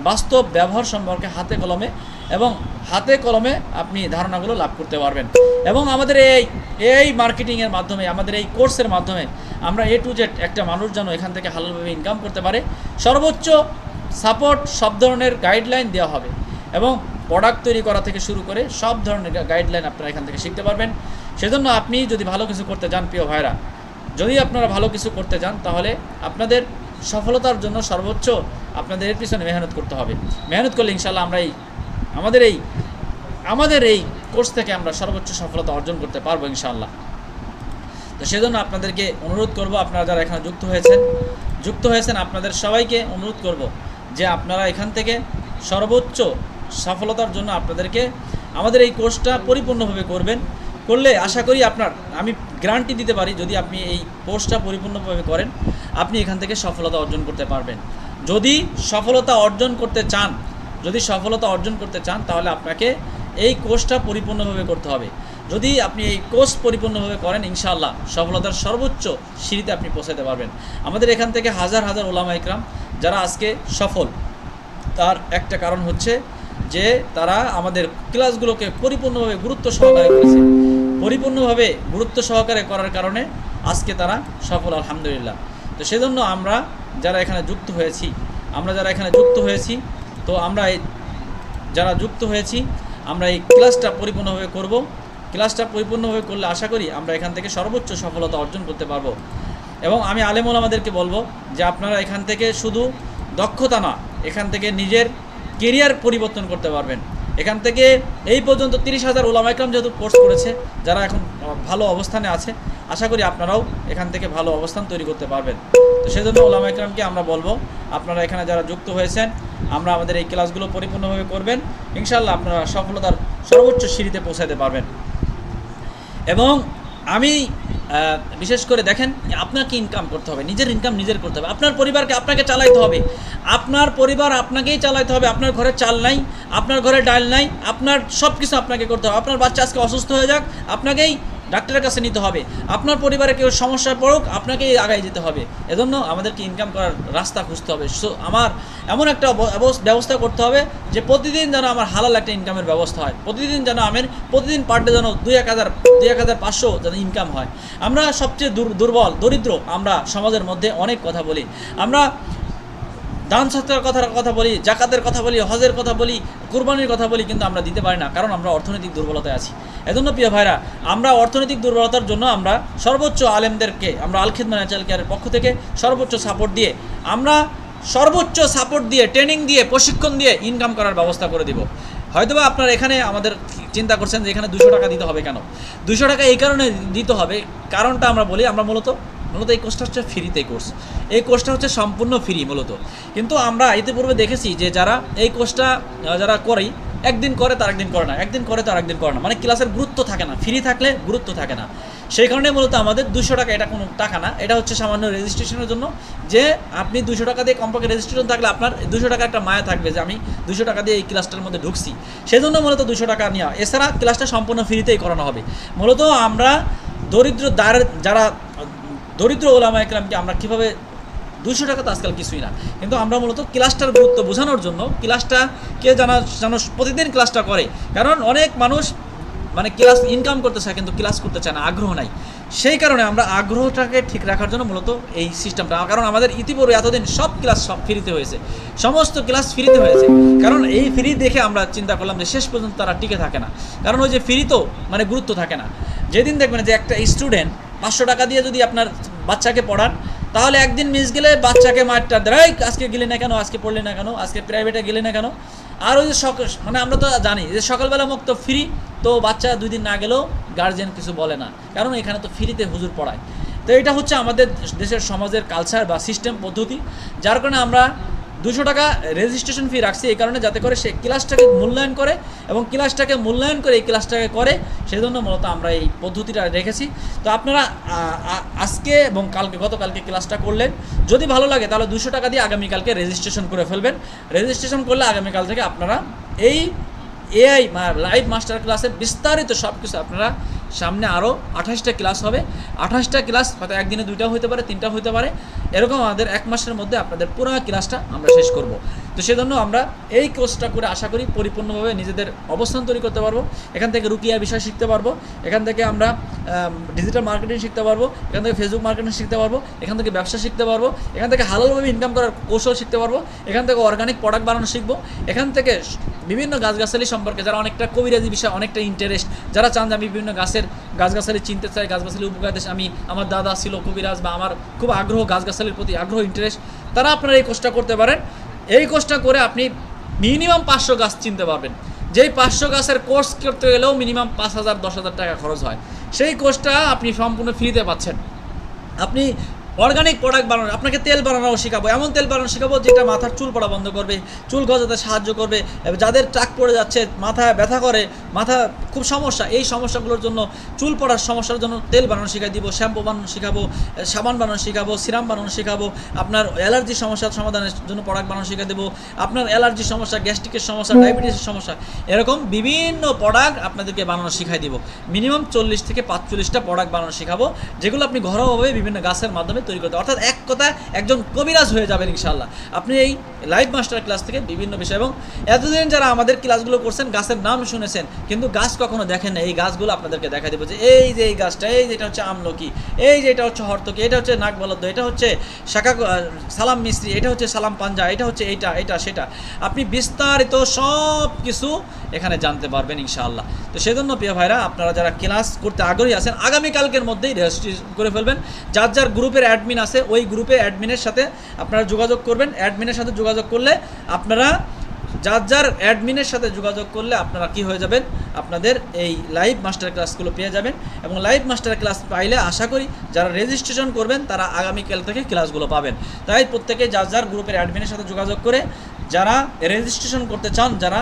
বাস্তব ব্যবহার সম্পর্কে হাতে কলমে আপনি ধারণাগুলো লাভ করতে পারবেন। এবং আমাদের এই এআই মার্কেটিংয়ের মাধ্যমে, আমাদের এই কোর্সের মাধ্যমে আমরা A to Z একটা মানুষ যেন এখান থেকে হালালভাবে ইনকাম করতে পারে, সর্বোচ্চ সাপোর্ট, সব ধরনের গাইডলাইন দেওয়া হবে। এবং প্রোডাক্ট তৈরি করা থেকে শুরু করে সব ধরনের গাইডলাইন আপনারা এখান থেকে শিখতে পারবেন। সেজন্য আপনি যদি ভালো কিছু করতে চান, প্রিয় ভাইরা, যদি আপনারা ভালো কিছু করতে চান, তাহলে আপনাদের সফলতার জন্য সর্বোচ্চ আপনাদের এর পিছনে মেহনত করতে হবে। মেহনত করলে ইনশাআল্লাহ আমরা আমাদের এই কোর্স থেকে আমরা সর্বোচ্চ সফলতা অর্জন করতে পারবো ইনশাআল্লাহ। তো সেজন্য আপনাদেরকে অনুরোধ করব, আপনারা যারা এখানে যুক্ত হয়েছেন আপনাদের সবাইকে অনুরোধ করব যে আপনারা এখান থেকে সর্বোচ্চ সফলতার জন্য আপনাদেরকে আমাদের এই কোর্সটা পরিপূর্ণভাবে করলে আশা করি আমি গ্যারান্টি দিতে পারি, যদি আপনি এই কোর্সটা পরিপূর্ণভাবে করেন, আপনি এখান থেকে সফলতা অর্জন করতে পারবেন। যদি সফলতা অর্জন করতে চান তাহলে আপনাকে এই কোর্সটা পরিপূর্ণভাবে করতে হবে। যদি আপনি এই কোর্স পরিপূর্ণভাবে করেন, ইনশাআল্লাহ সফলতার সর্বোচ্চ সিঁড়িতে আপনি পৌঁছাতে পারবেন। আমাদের এখান থেকে হাজার হাজার ওলামা ইকরাম যারা আজকে সফল, তার একটা কারণ হচ্ছে যে তারা আমাদের ক্লাসগুলোকে পরিপূর্ণভাবে গুরুত্ব সহকারে করার কারণে আজকে তারা সফল, আলহামদুলিল্লাহ। তো সেজন্য আমরা যারা এখানে যুক্ত হয়েছি তো আমরা এই ক্লাসটা পরিপূর্ণভাবে করব। ক্লাসটা পরিপূর্ণভাবে করলে আশা করি আমরা এখান থেকে সর্বোচ্চ সফলতা অর্জন করতে পারবো। এবং আমি আলেম ওলামাদেরকে বলবো যে আপনারা এখান থেকে শুধু দক্ষতা না, এখান থেকে নিজের কেরিয়ার পরিবর্তন করতে পারবেন। এখান থেকে এই পর্যন্ত 30,000 ওলামা ইকরাম যেহেতু কোর্স করেছে, যারা এখন ভালো অবস্থানে আছে, আশা করি আপনারাও এখান থেকে ভালো অবস্থান তৈরি করতে পারবেন। তো সেজন্য ওলামা ইকরামকে আমরা বলবো, আপনারা এখানে যারা যুক্ত হয়েছেন, আমাদের এই ক্লাসগুলো পরিপূর্ণভাবে করবেন, ইনশাআল্লাহ আপনারা সফলতার সর্বোচ্চ সিঁড়িতে পৌঁছাতে পারবেন। এবং আমি বিশেষ করে দেখেন, আপনাকে ইনকাম করতে হবে, নিজের ইনকাম নিজের করতে হবে, আপনার পরিবারকে আপনাকে চালাইতে হবে, আপনার পরিবার আপনাকেই চালাইতে হবে। আপনার ঘরে চাল নাই, আপনার ঘরে ডাল নাই, আপনার সব কিছু আপনাকে করতে হবে। আপনার বাচ্চা আজকে অসুস্থ হয়ে যাক, আপনাকেই ডাক্তারের কাছে নিতে হবে। আপনার পরিবারে কেউ সমস্যায় পড়ুক, আপনাকেই আগায় যেতে হবে। এজন্য আমাদেরকে ইনকাম করার রাস্তা খুঁজতে হবে। সো আমার এমন একটা ব্যবস্থা করতে হবে যে প্রতিদিন যেন আমার হালাল একটা ইনকামের ব্যবস্থা হয়, প্রতিদিন যেন আমার প্রতিদিন পার ডে যেন 2,500 যেন ইনকাম হয়। আমরা সবচেয়ে দুর্বল দরিদ্র, আমরা সমাজের মধ্যে অনেক কথা বলি, আমরা দান সৎকার কথা বলি, জাকাতের কথা বলি, হজের কথা বলি, কুরবানির কথা বলি, কিন্তু আমরা দিতে পারি না, কারণ আমরা অর্থনৈতিক দুর্বলতায় আছি। এজন্য প্রিয় ভাইরা, আমরা অর্থনৈতিক দুর্বলতার জন্য আমরা সর্বোচ্চ আলেমদেরকে, আমরা আল খিদমত ন্যাচারাল কেয়ারের পক্ষ থেকে সর্বোচ্চ সাপোর্ট দিয়ে ট্রেনিং দিয়ে প্রশিক্ষণ দিয়ে ইনকাম করার ব্যবস্থা করে দিব। হয়তোবা আপনার এখানে আমাদের চিন্তা করছেন যে এখানে 200 টাকা দিতে হবে কেন? 200 টাকা এই কারণে দিতে হবে, কারণটা আমরা বলি, আমরা মূলত এই কোর্সটা হচ্ছে ফ্রিতে কোর্স, এই কোর্সটা হচ্ছে সম্পূর্ণ ফ্রি মূলত। কিন্তু আমরা ইতিপূর্বে দেখেছি যে যারা এই কোর্সটা যারা করেই, একদিন করে তার একদিন করে না, একদিন করে তার একদিন করে না, মানে ক্লাসের গুরুত্ব থাকে না, ফ্রি থাকলে গুরুত্ব থাকে না। সেই কারণে মূলত আমাদের 200 টাকা, এটা কোনো টাকা না, এটা হচ্ছে সামান্য রেজিস্ট্রেশনের জন্য। যে আপনি 200 টাকা দিয়ে কমপক্ষে রেজিস্ট্রেশন থাকলে আপনার 200 টাকা একটা মায়া থাকবে যে আমি 200 টাকা দিয়ে এই ক্লাসটার মধ্যে ঢুকছি, সেই জন্য মূলত 200 টাকা নেওয়া। এছাড়া ক্লাসটা সম্পূর্ণ ফ্রিতেই করানো হবে। মূলত আমরা যারা দরিদ্র ওলামা একরামকে আমরা কীভাবে, 200 টাকা তো আজকাল কিছুই না, কিন্তু আমরা মূলত ক্লাসটার গুরুত্ব বোঝানোর জন্য, ক্লাসটাকে যেন প্রতিদিন ক্লাসটা করে। কারণ অনেক মানুষ মানে ক্লাস ইনকাম করতে চায় কিন্তু ক্লাস করতে চায় না, আগ্রহ নাই। সেই কারণে আমরা আগ্রহটাকে ঠিক রাখার জন্য মূলত এই সিস্টেমটা, কারণ আমাদের ইতিপূর্বে এতদিন সব ক্লাস ফ্রিতে হয়েছে, সমস্ত ক্লাস ফ্রিতে হয়েছে। কারণ এই ফ্রি দেখে আমরা চিন্তা করলাম যে শেষ পর্যন্ত তারা টিকে থাকে না, কারণ ওই যে ফ্রি তো মানে গুরুত্ব থাকে না। যেদিন দেখবেন যে একটা স্টুডেন্ট 500 টাকা দিয়ে যদি আপনার বাচ্চাকে পড়ান, তাহলে একদিন মিস গেলে বাচ্চাকে মারটা দেয়, আজকে গেলে না কেন, আজকে পড়লে না কেন, আজকে প্রাইভেটে গেলে না কেন। আর ওই যে মানে আমরা তো জানি যে সকালবেলা মুক্ত ফ্রি, তো বাচ্চা 2 দিন না গেলেও গার্জিয়ান কিছু বলে না, কারণ এখানে তো ফ্রিতে হুজুর পড়ায়। তো এটা হচ্ছে আমাদের দেশের সমাজের কালচার বা সিস্টেম পদ্ধতি, যার কারণে আমরা 200 টাকা রেজিস্ট্রেশন ফি রাখছি, এই কারণে যাতে করে সে ক্লাসটাকে মূল্যায়ন করে, এবং ক্লাসটাকে মূল্যায়ন করে এই ক্লাসটাকে করে, সেই জন্য মূলত আমরা এই পদ্ধতিটা রেখেছি। তো আপনারা আজকে এবং গতকালকে ক্লাসটা করলেন, যদি ভালো লাগে তাহলে 200 টাকা দিয়ে আগামীকালকে রেজিস্ট্রেশন করে ফেলবেন। রেজিস্ট্রেশন করলে আগামীকাল থেকে আপনারা এই এআই লাইভ মাস্টার ক্লাসের বিস্তারিত সব কিছু আপনারা, সামনে আরও 28টা ক্লাস হবে, 28টা ক্লাস হয়তো একদিনে 2টা হতে পারে, 3টা হতে পারে, এরকম আমাদের 1 মাসের মধ্যে আপনাদের পুরো ক্লাসটা আমরা শেষ করব। তো সেজন্য আমরা এই কোর্সটা করে আশা করি পরিপূর্ণভাবে নিজেদের অবস্থান তৈরি করতে পারবো। এখান থেকে রুকিয়া বিষয় শিখতে পারবো, এখান থেকে আমরা ডিজিটাল মার্কেটিং শিখতে পারবো, এখান থেকে ফেসবুক মার্কেটিং শিখতে পারবো, এখান থেকে ব্যবসা শিখতে পারবো, এখান থেকে হালালভাবে ইনকাম করার কৌশল শিখতে পারবো, এখান থেকে অর্গানিক প্রোডাক্ট বানানো শিখবো, এখান থেকে বিভিন্ন গাছগাছালি সম্পর্কে যারা অনেকটা কবিরাজি বিষয় অনেকটা ইন্টারেস্ট, যারা চান যে আমি বিভিন্ন গাছগাছালি চিনতে চাই, গাছগাছালি উপকার দেশ, আমার দাদা ছিল কবিরাজ, বা আমার খুব আগ্রহ গাছগাছালির প্রতি আগ্রহ ইন্টারেস্ট, তারা আপনারা এই কোর্সটা করতে পারেন। এই কোর্সটা করে আপনি মিনিমাম 500 গাছ চিনতে পারবেন। যেই 500 গাছের কোর্স করতে গেলেও মিনিমাম 5,000-10,000 টাকা খরচ হয়, সেই কোর্সটা আপনি সম্পূর্ণ ফ্রিতে পাচ্ছেন। আপনি অর্গানিক প্রোডাক্ট বানানো, আপনাকে তেল বানানোও শেখাবো, এমন তেল বানানো শেখাবো যেটা মাথার চুল পড়া বন্ধ করবে, চুল গজাতে সাহায্য করবে, যাদের টাক পড়ে যাচ্ছে, মাথায় ব্যথা করে, মাথা খুব সমস্যা, এই সমস্যাগুলোর জন্য, চুল পড়ার সমস্যার জন্য তেল বানানো শেখাই দিব, শ্যাম্পু বানানো শেখাবো, সাবান বানানো শেখাবো, সিরাম বানানো শেখাবো, আপনার অ্যালার্জি সমস্যার সমাধানের জন্য প্রোডাক্ট বানানো শেখাই দেবো, আপনার অ্যালার্জির সমস্যা, গ্যাস্ট্রিকের সমস্যা, ডায়াবেটিসের সমস্যা, এরকম বিভিন্ন প্রোডাক্ট আপনাদেরকে বানানো শেখাই দিব। মিনিমাম 40 থেকে 45টা প্রোডাক্ট বানানো শেখাবো, যেগুলো আপনি ঘরোয়াভাবে বিভিন্ন গাছের মাধ্যমে তৈরি করতে, অর্থাৎ এক কথা একজন কবিরাজ হয়ে যাবেন ইনশাআল্লাহ আপনি এই লাইভ মাস্টার ক্লাস থেকে বিভিন্ন বিষয়। এবং এতদিন যারা আমাদের ক্লাসগুলো করছেন গাছের নাম শুনেছেন কিন্তু গাছ কখনো দেখেন না, এই গাছগুলো আপনাদেরকে দেখা দেবো যে এই যে এই গাছটা, এই যেটা হচ্ছে আমলকি, এই যে এটা হচ্ছে হর্তকি, এটা হচ্ছে নাগবলদ্দ, এটা হচ্ছে সালাম মিস্ত্রি, এটা হচ্ছে সালাম পাঞ্জা, এটা হচ্ছে এটা সেটা, আপনি বিস্তারিত সব কিছু এখানে জানতে পারবেন ইনশাআল্লাহ। তো সেজন্য প্রিয় ভাইরা, আপনারা যারা ক্লাস করতে আগ্রহী আছেন আগামীকালকের মধ্যেই রেজিস্ট্রেশন করে ফেলবেন। যার গ্রুপের অ্যাডমিন আছে ওই গ্রুপে অ্যাডমিনের সাথে আপনারা যোগাযোগ করবেন। অ্যাডমিনের সাথে যোগাযোগ করলে আপনারা যার অ্যাডমিনের সাথে যোগাযোগ করলে আপনারা কি হয়ে যাবেন, আপনাদের এই লাইভ মাস্টার ক্লাসগুলো পেয়ে যাবেন। এবং লাইভ মাস্টার ক্লাস পাইলে আশা করি যারা রেজিস্ট্রেশন করবেন তারা আগামীকাল থেকে ক্লাসগুলো পাবেন। তাই প্রত্যেকে যার গ্রুপের অ্যাডমিনের সাথে যোগাযোগ করে যারা রেজিস্ট্রেশন করতে চান, যারা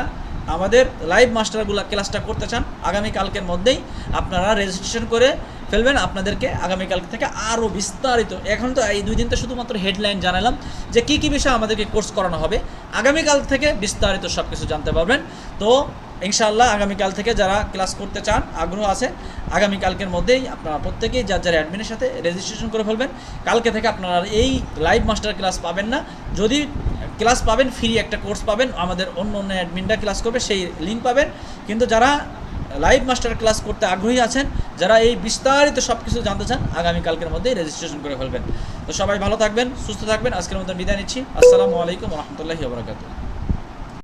আমাদের লাইভ মাস্টারগুলো ক্লাসটা করতে চান, আগামীকালকের মধ্যেই আপনারা রেজিস্ট্রেশন করে ফেলবেন। আপনাদেরকে আগামীকাল থেকে আরও বিস্তারিত, এখন তো এই 2 দিন তো শুধুমাত্র হেডলাইন জানালাম যে কী কী বিষয় আমাদেরকে কোর্স করানো হবে, আগামীকাল থেকে বিস্তারিত সব কিছু জানতে পারবেন। তো ইনশাআল্লাহ আগামীকাল থেকে যারা ক্লাস করতে চান, আগ্রহ আছে, আগামীকালকের মধ্যেই আপনারা প্রত্যেকেই যার যার অ্যাডমিনের সাথে রেজিস্ট্রেশন করে ফেলবেন। কালকে থেকে আপনারা এই লাইভ মাস্টার ক্লাস পাবেন না, যদি ক্লাস পাবেন ফ্রি একটা কোর্স পাবেন, আমাদের অন্য অন্য অ্যাডমিনরা ক্লাস করবে, সেই লিঙ্ক পাবেন। কিন্তু যারা লাইভ মাস্টার ক্লাস করতে আগ্রহী আছেন, যারা এই বিস্তারিত সব কিছু জানতে চান, আগামীকালকের মধ্যেই রেজিস্ট্রেশন করে ফেলবেন। তো সবাই ভালো থাকবেন, সুস্থ থাকবেন। আজকের মতো বিদায় নিচ্ছি। আসসালামু আলাইকুম ওয়া রাহমাতুল্লাহি ওয়া বারাকাতুহু।